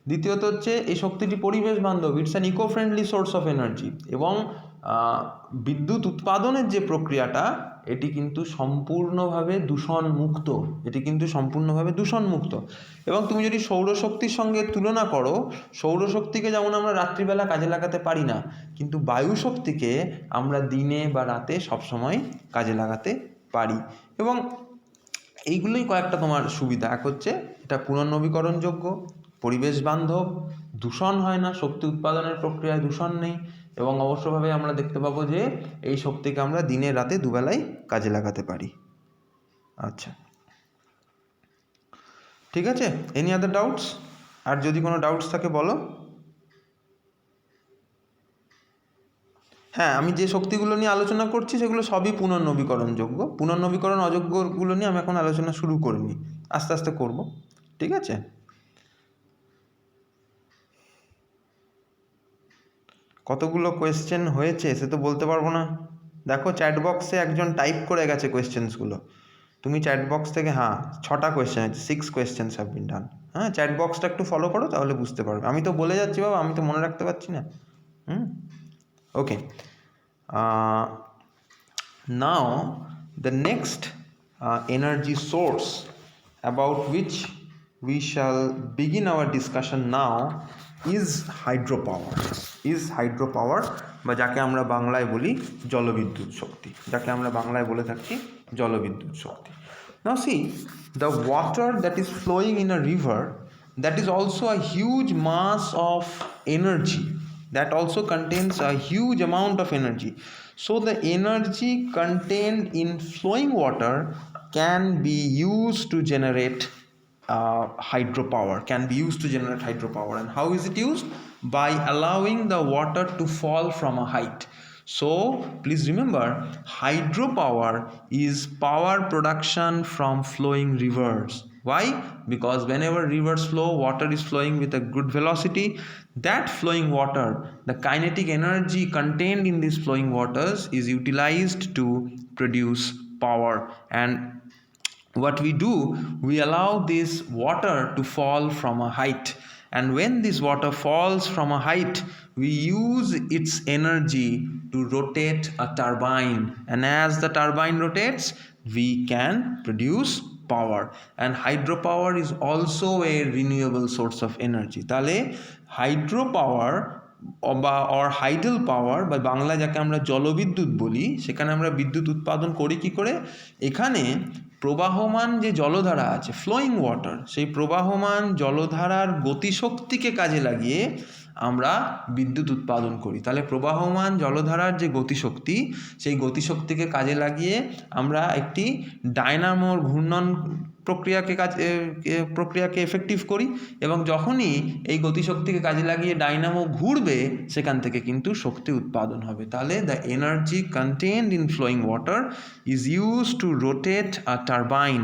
দ্বিতীয়ত হচ্ছে এই শক্তিটি পরিবেশ বান্ধব, it's an eco friendly source of energy. এবং বিদ্যুৎ উৎপাদনের যে প্রক্রিয়াটা, এটি কিন্তু সম্পূর্ণভাবে দূষণমুক্ত, এবং তুমি যদি সৌরশক্তির সঙ্গে তুলনা করো, সৌরশক্তিকে যেমন আমরা রাত্রিবেলা কাজে লাগাতে পারি না, কিন্তু বায়ুশক্তিকে আমরা দিনে বা রাতে সবসময় কাজে লাগাতে পারি। এবং এইগুলোই কয়েকটা তোমার সুবিধা। এক হচ্ছে এটা পুনর্নবীকরণযোগ্য, পরিবেশ বান্ধব, দূষণ হয় না, শক্তি উৎপাদনের প্রক্রিয়ায় দূষণ নেই, এবং অবশ্যভাবে আমরা দেখতে পাবো যে এই শক্তিকে আমরা দিনে রাতে দুবেলাই কাজে লাগাতে পারি। আচ্ছা, ঠিক আছে, এনি আদার ডাউটস? আর যদি কোনো ডাউটস থাকে বলো। হ্যাঁ, আমি যে শক্তিগুলো নিয়ে আলোচনা করছি সেগুলো সবই পুনর্নবীকরণযোগ্য। পুনর্নবীকরণ অযোগ্যগুলো নিয়ে আমি এখন আলোচনা শুরু করিনি, আস্তে আস্তে করব। ঠিক আছে, কতগুলো কোয়েশ্চেন হয়েছে সে তো বলতে পারবো না। দেখো, চ্যাট বক্সে একজন টাইপ করে গেছে কোয়েশ্চেন্সগুলো, তুমি চ্যাট বক্স থেকে, হ্যাঁ 6টা কোয়েশ্চেন আছে, 6 কোয়েশ্চেন্স হ্যাভ বিন ডান। হ্যাঁ, চ্যাট বক্সটা একটু ফলো করো, তাহলে বুঝতে পারবে। আমি তো বলে যাচ্ছি বাবা, আমি তো মনে রাখতে পারছি না। ওকে, now the next energy source about which we shall begin our discussion now is hydropower. বা যাকে আমরা বাংলায় বলি জলবিদ্যুৎ শক্তি, যাকে আমরা বাংলায় বলে থাকি জলবিদ্যুৎ শক্তি। Now see, the water that is flowing in a river, that is also a huge mass of energy, that also contains a huge amount of energy. So the energy contained in flowing water can be used to generate hydropower, and how is it used? By allowing the water to fall from a height. So please remember, hydropower is power production from flowing rivers. Why? Because whenever rivers flow, water is flowing with a good velocity. That flowing water, the kinetic energy contained in these flowing waters, is utilized to produce power. And what we do, we allow this water to fall from a height, and when this water falls from a height, we use its energy to rotate a turbine, and as the turbine rotates, we can produce power. And hydropower is also a renewable source of energy. তাহলে hydropower or hydel পাওয়ার বা বাংলায় যাকে আমরা জলবিদ্যুৎ বলি, সেখানে আমরা বিদ্যুৎ উৎপাদন করি কি করে? এখানে প্রবাহমান যে জলধারা আছে, ফ্লোয়িং ওয়াটার, সেই প্রবাহমান জলধারার গতিশক্তিকে কাজে লাগিয়ে আমরা বিদ্যুৎ উৎপাদন করি। তাহলে প্রবাহমান জলধারার যে গতিশক্তি, সেই গতিশক্তিকে কাজে লাগিয়ে আমরা একটি ডায়নামোর ঘূর্ণন প্রক্রিয়াকে এফেক্টিভ করি, এবং যখনই এই গতিশক্তিকে কাজে লাগিয়ে ডায়নামো ঘুরবে, সেখান থেকে কিন্তু শক্তি উৎপাদন হবে। তাহলে the energy contained in flowing water is used to rotate a turbine,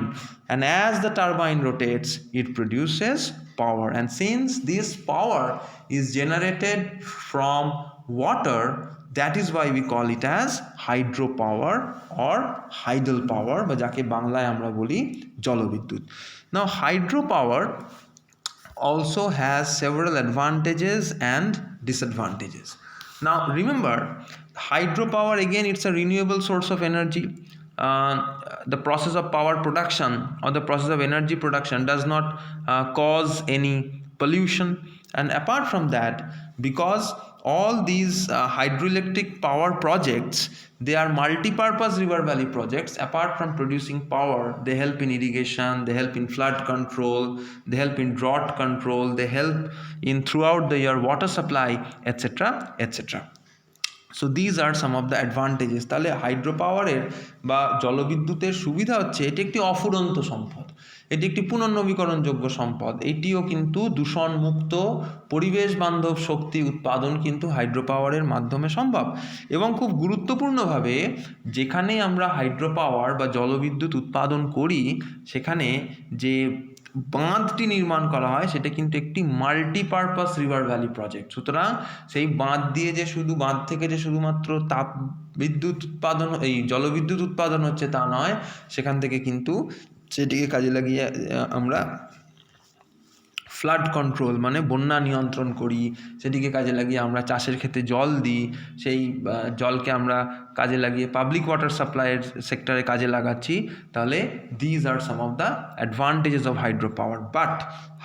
and as the turbine rotates, it produces power. And since this power is generated from water, that is why we call it as hydropower or tidal power, বা যাকে বাংলায় আমরা বলি জলবিদ্যুৎ। Now hydropower also has several advantages and disadvantages. Now remember, hydropower, again, it's a renewable source of energy. The process of power production or the process of energy production does not cause any pollution. And apart from that, because all these hydroelectric power projects, they are multi-purpose river valley projects. Apart from producing power, they help in irrigation, they help in flood control, they help in drought control, they help in throughout the year water supply, etc., etc. So these are some of the advantages. তাহলে হাইড্রোপাওয়ারের বা জলবিদ্যুতের সুবিধা হচ্ছে, এটি একটি অফুরন্ত সম্পদ, এটি একটি পুনর্নবীকরণযোগ্য সম্পদ। এটিও কিন্তু দূষণমুক্ত পরিবেশ বান্ধব শক্তি উৎপাদন কিন্তু হাইড্রোপাওয়ারের মাধ্যমে সম্ভব। এবং খুব গুরুত্বপূর্ণভাবে, যেখানে আমরা হাইড্রোপাওয়ার বা জলবিদ্যুৎ উৎপাদন করি, সেখানে যে বাঁধটি নির্মাণ করা হয়, সেটা কিন্তু একটি মাল্টিপারপাস রিভার ভ্যালি প্রজেক্ট। সুতরাং সেই বাঁধ দিয়ে যে বাঁধ থেকে যে শুধুমাত্র তাপ বিদ্যুৎ উৎপাদন, এই জলবিদ্যুৎ উৎপাদন হচ্ছে তা নয়, সেখান থেকে কিন্তু সেটিকে কাজে লাগিয়ে আমরা ফ্লাড কন্ট্রোল মানে বন্যা নিয়ন্ত্রণ করি, সেটিকে কাজে লাগিয়ে আমরা চাষের ক্ষেত্রে জল দিই, সেই জলকে আমরা কাজে লাগিয়ে পাবলিক ওয়াটার সাপ্লাইয়ের সেক্টরে কাজে লাগাচ্ছি। তাহলে these are some of the advantages of hydropower. But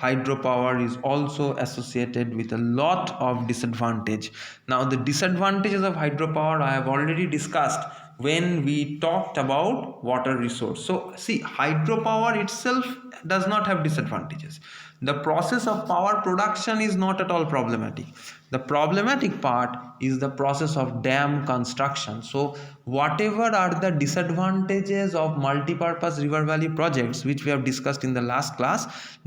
hydropower is also associated with a lot of disadvantage. Now the disadvantages of hydropower I have already discussed when we talked about water resource. So see, hydropower itself does not have disadvantages. The process of power production is not at all problematic. The problematic part is the process of dam construction. So whatever are the disadvantages of multi-purpose river valley projects which we have discussed in the last class,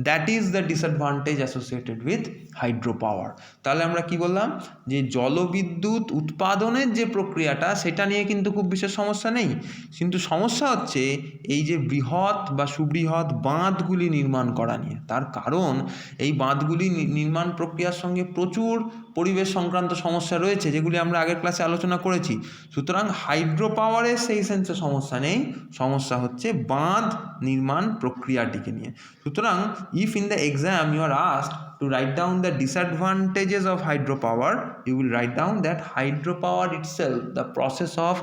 that is the disadvantage associated with hydropower. তাহলে আমরা কি বললাম, যে জলবিদ্যুৎ উৎপাদনের যে প্রক্রিয়াটা, সেটা নিয়ে কিন্তু খুব বিশেষ সমস্যা নেই, কিন্তু সমস্যা হচ্ছে এই যে বৃহৎ বা সুবৃহৎ বাঁধগুলি নির্মাণ করা নিয়ে। তার কারণ এই বাঁধগুলি নির্মাণ প্রক্রিয়ার সঙ্গে প্রচুর পরিবেশ সংক্রান্ত সমস্যা রয়েছে যেগুলি আমরা আগের ক্লাসে আলোচনা করেছি। সুতরাং হাইড্রো পাওয়ারের সেই সেন্সে সমস্যা নেই, সমস্যা হচ্ছে বাঁধ নির্মাণ প্রক্রিয়াটিকে নিয়ে। সুতরাং if in the exam you are asked to write down the disadvantages of hydropower, you will write down that hydropower itself, the process of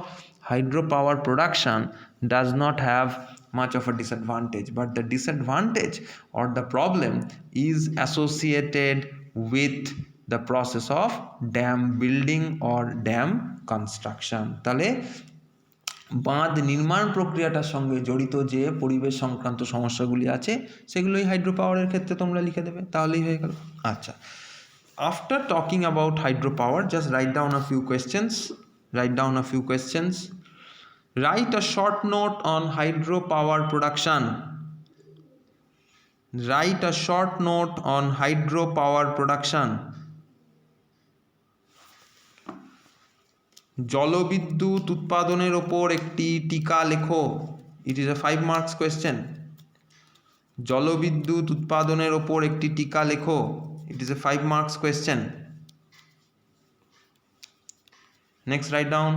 hydropower production does not have much of a disadvantage, but the disadvantage or the problem is associated with the process of dam building or dam construction. তাহলে বাঁধ নির্মাণ প্রক্রিয়াটার সঙ্গে জড়িত যে পরিবেশ সংক্রান্ত সমস্যাগুলি আছে সেগুলোই হাইড্রো পাওয়ারের ক্ষেত্রে তোমরা লিখে দেবে, তাহলেই হয়ে গেল। আচ্ছা, after talking about hydro power, just write down a few questions. Write a short note on hydro power production. Write a short note on hydro power production. জলবিদ্যুৎ উৎপাদনের ওপর একটি টিকা লেখো। ইট ইজ এ 5 marks কোয়েশ্চেন। জলবিদ্যুৎ উৎপাদনের ওপর একটি টিকা লেখো। ইট is A 5 marks question. Next, write down.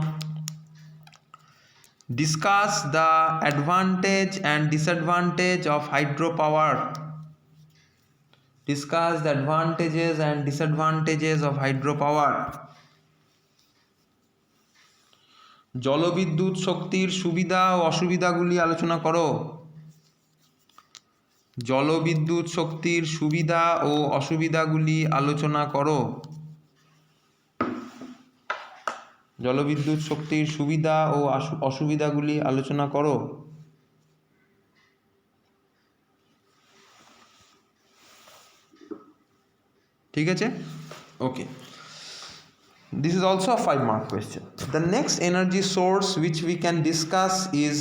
Discuss the advantage and disadvantage of hydro power. Discuss the advantages and disadvantages of hydro power. জলবিদ্যুৎ শক্তির সুবিধা ও অসুবিধাগুলি আলোচনা করো। জলবিদ্যুৎ শক্তির সুবিধা ও অসুবিধাগুলি আলোচনা করো। জলবিদ্যুৎ শক্তির সুবিধা ও অসুবিধাগুলি আলোচনা করো। ঠিক আছে, ওকে। This is also a 5 mark question. The next energy source which we can discuss is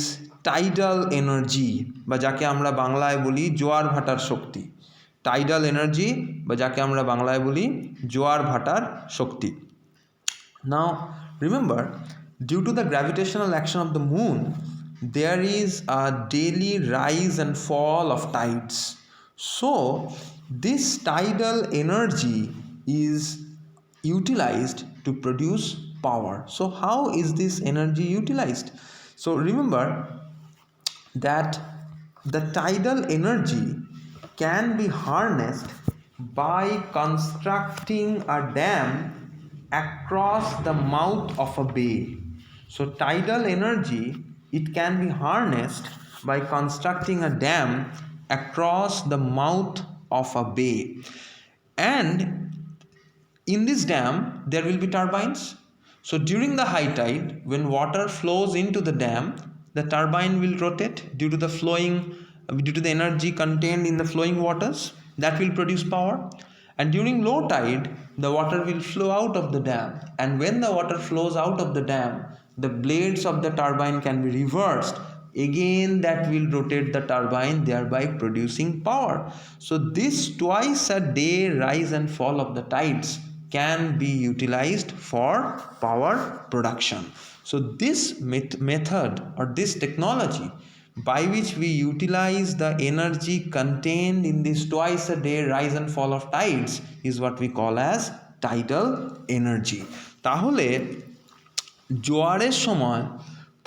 tidal energy, বা যাকে আমরা বাংলায় বলি জোয়ার ভাটার শক্তি। tidal energy বা যাকে আমরা বাংলায় বলি জোয়ার ভাটার শক্তি। Now remember, due to the gravitational action of the moon, there is a daily rise and fall of tides. So this tidal energy is utilized to produce power. So how is this energy utilized? So remember that the tidal energy can be harnessed by constructing a dam across the mouth of a bay. So tidal energy, it can be harnessed by constructing a dam across the mouth of a bay, and in this dam there will be turbines. So during the high tide, when water flows into the dam, the turbine will rotate due to the energy contained in the flowing waters that will produce power. And during low tide, the water will flow out of the dam, and when the water flows out of the dam, the blades of the turbine can be reversed. Again, that will rotate the turbine, thereby producing power. So this twice a day rise and fall of the tides can be utilized for power production. So this method or this technology by which we utilize the energy contained in this twice a day rise and fall of tides is what we call as tidal energy. তাহলে জোয়ারের সময়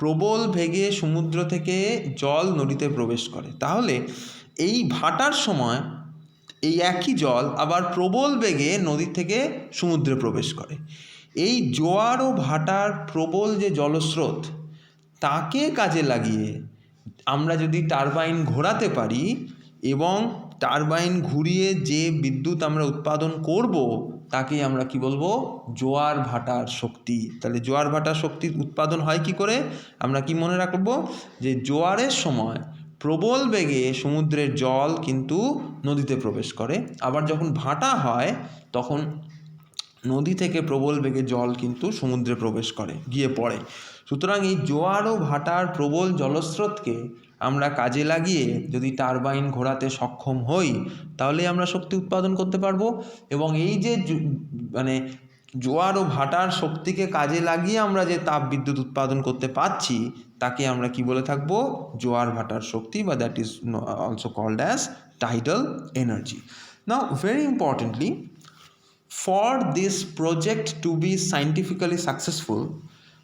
প্রবল বেগে সমুদ্র থেকে জল নদীতে প্রবেশ করে, তাহলে এই ভাটার সময় এই একই জল আবার প্রবল বেগে নদী থেকে সমুদ্রে প্রবেশ করে। এই জোয়ার ও ভাটার প্রবল যে জলস্রোত, তাকে কাজে লাগিয়ে আমরা যদি টারবাইন ঘোরাতে পারি এবং টারবাইন ঘুরিয়ে যে বিদ্যুৎ আমরা উৎপাদন করব, তাকেই আমরা কি বলবো? জোয়ার ভাটার শক্তি। তাহলে জোয়ার ভাটার শক্তি উৎপাদন হয় কি করে? আমরা কি মনে রাখবো? যে জোয়ারের সময় প্রবল বেগে সমুদ্রের জল কিন্তু নদীতে প্রবেশ করে, আবার যখন ভাটা হয় তখন নদী থেকে প্রবল বেগে জল কিন্তু সমুদ্রে প্রবেশ করে, গিয়ে পড়ে। সুতরাং এই জোয়ার ও ভাটার প্রবল জলস্রোতকে আমরা কাজে লাগিয়ে যদি টারবাইন ঘোরাতে সক্ষম হই, তাহলে আমরা শক্তি উৎপাদন করতে পারবো। এবং এই যে জোয়ার ও ভাটার শক্তিকে কাজে লাগিয়ে আমরা যে তাপ বিদ্যুৎ উৎপাদন করতে পারছি, তাকে আমরা কি বলে থাকবো? জোয়ার ভাটার শক্তি, বা that is also called as tidal energy. Now very importantly, For this project to be scientifically successful,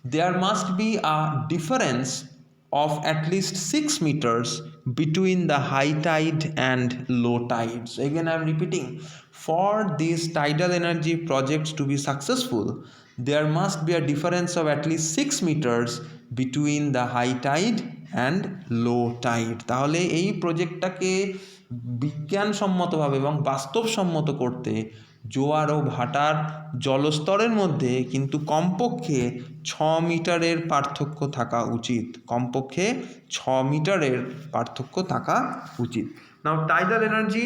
there must be a difference of at least 6 meters between the high tide and low tide. So again, I am repeating, for these tidal energy projects to be successful, there must be a difference of at least 6 meters between the high tide and low tide. তাহলে এই প্রজেক্টটাকে বিজ্ঞানসম্মতভাবে এবং বাস্তবসম্মত করতে জোয়ার ও ভাটার জলস্তরের মধ্যে কিন্তু কমপক্ষে 6 মিটারের পার্থক্য থাকা উচিত, কমপক্ষে 6 মিটারের পার্থক্য থাকা উচিত। Now tidal energy,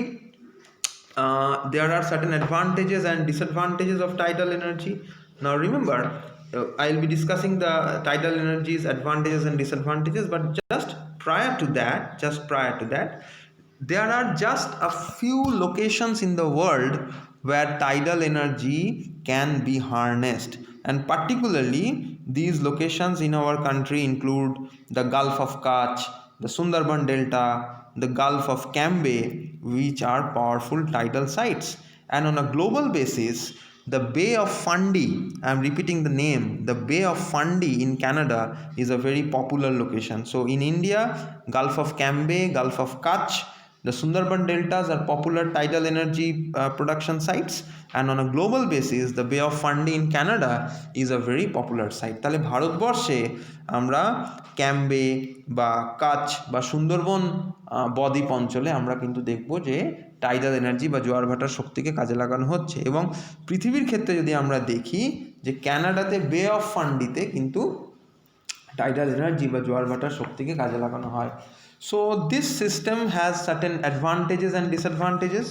there are certain advantages and disadvantages of tidal energy. Now remember, I'll be discussing the tidal energy's advantages and disadvantages, but just prior to that, there are just a few locations in the world where tidal energy can be harnessed, and particularly these locations in our country include the Gulf of Kutch, the Sundarban Delta, the Gulf of Cambay, which are powerful tidal sites. And on a global basis, the Bay of Fundy, I am repeating the name, the Bay of Fundy in Canada is a very popular location. So in India, Gulf of Cambay, Gulf of Kutch, the Sundarban deltas are popular tidal energy production sites, and on a global basis the Bay of Fundy in Canada is a very popular site. তাহলে ভারতবর্ষে আমরা ক্যাম্বে বা কাচ বা সুন্দরবন বদ্বীপ অঞ্চলে আমরা কিন্তু দেখব যে টাইডাল এনার্জি বা জোয়ার ভাটার শক্তিকে কাজে লাগানো হচ্ছে। এবং পৃথিবীর ক্ষেত্রে যদি আমরা দেখি যে ক্যানাডাতে বে অফ ফান্ডিতে কিন্তু টাইডাল এনার্জি বা জোয়ার ভাটার শক্তিকে কাজে লাগানো হয়। So this system has certain advantages and disadvantages.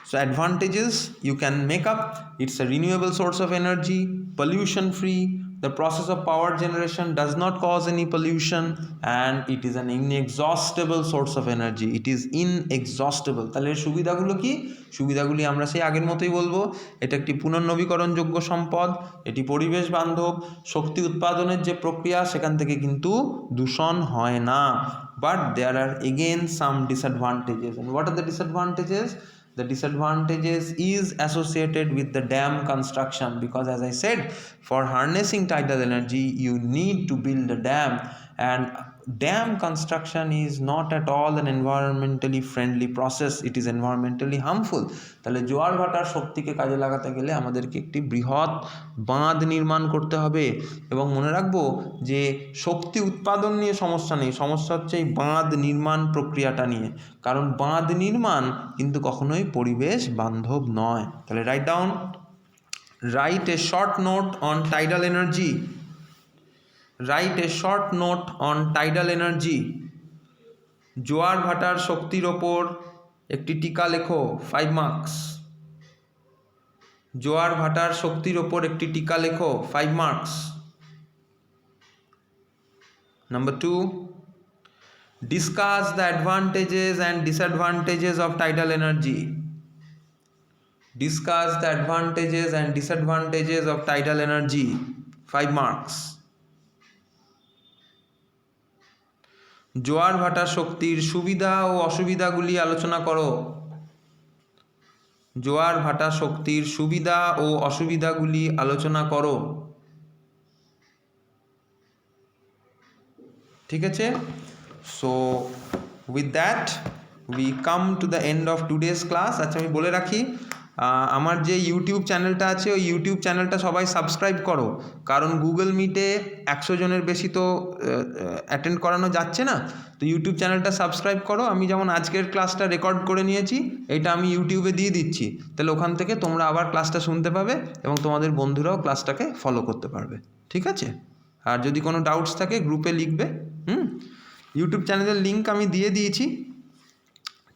So advantages you can make up: it's a renewable source of energy, pollution free, the process of power generation does not cause any pollution, and it is an inexhaustible source of energy. It is inexhaustible. তাহলে সুবিধাগুলো কি? সুবিধাগুলি আমরা সেই আগের মতোই বলবো। এটা একটি পুনর্নবীকরণযোগ্য সম্পদ, এটি পরিবেশ বান্ধব, শক্তি উৎপাদনের যে প্রক্রিয়া সেখান থেকে কিন্তু দূষণ হয় না। But there are again some disadvantages. And what are the disadvantages? The disadvantages is associated with the dam construction, because as I said, for harnessing tidal energy you need to build a dam, and dam construction is not at all an environmentally friendly process. It is environmentally harmful. তাহলে জোয়ার ভাটার শক্তিকে কাজে লাগাতে গেলে আমাদেরকে একটি বৃহৎ বাঁধ নির্মাণ করতে হবে। এবং মনে রাখবো যে শক্তি উৎপাদন নিয়ে সমস্যা নেই, সমস্যা হচ্ছে এই বাঁধ নির্মাণ প্রক্রিয়াটা নিয়ে, কারণ বাঁধ নির্মাণ কিন্তু কখনোই পরিবেশ বান্ধব নয়। তাহলে write down, write a short note on tidal energy, write a short note on tidal energy. জোয়ার ভাটার শক্তির ওপর একটি টিকা লেখো, 5 মার্কস। জোয়ার ভাটার শক্তির ওপর একটি টিকা লেখো, 5 marks. Number 2, discuss the advantages and disadvantages of tidal energy. Discuss the advantages and disadvantages of tidal energy, 5 marks. জোয়ার ভাটার শক্তির সুবিধা ও অসুবিধাগুলি আলোচনা করো। জোয়ার ভাটা শক্তির সুবিধা ও অসুবিধাগুলি আলোচনা করো। ঠিক আছে? So with that we come to the end of today's class. আচ্ছা, আমি বলে রাখি, আমার যে ইউটিউব চ্যানেলটা আছে ওই ইউটিউব চ্যানেলটা সবাই সাবস্ক্রাইব করো, কারণ গুগল মিটে 100 জনের বেশি তো অ্যাটেন্ড করানো যাচ্ছে না। তো ইউটিউব চ্যানেলটা সাবস্ক্রাইব করো। আমি যেমন আজকের ক্লাসটা রেকর্ড করে নিয়েছি, এটা আমি ইউটিউবে দিয়ে দিচ্ছি, তাহলে ওখান থেকে তোমরা আবার ক্লাসটা শুনতে পাবে এবং তোমাদের বন্ধুরাও ক্লাসটাকে ফলো করতে পারবে। ঠিক আছে? আর যদি কোনো ডাউটস থাকে গ্রুপে লিখবে। ইউটিউব চ্যানেলের লিঙ্ক আমি দিয়ে দিয়েছি,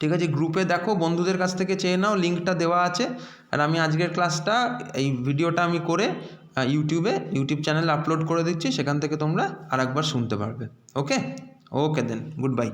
ঠিক আছে? গ্রুপে দেখো, বন্ধুদের কাছ থেকে চেয়ে নাও, লিঙ্কটা দেওয়া আছে। আর আমি আজকের ক্লাসটা, এই ভিডিওটা আমি করে ইউটিউব চ্যানেলে আপলোড করে দিচ্ছি, সেখান থেকে তোমরা আরেকবার শুনতে পারবে। ওকে দেন, গুড বাই।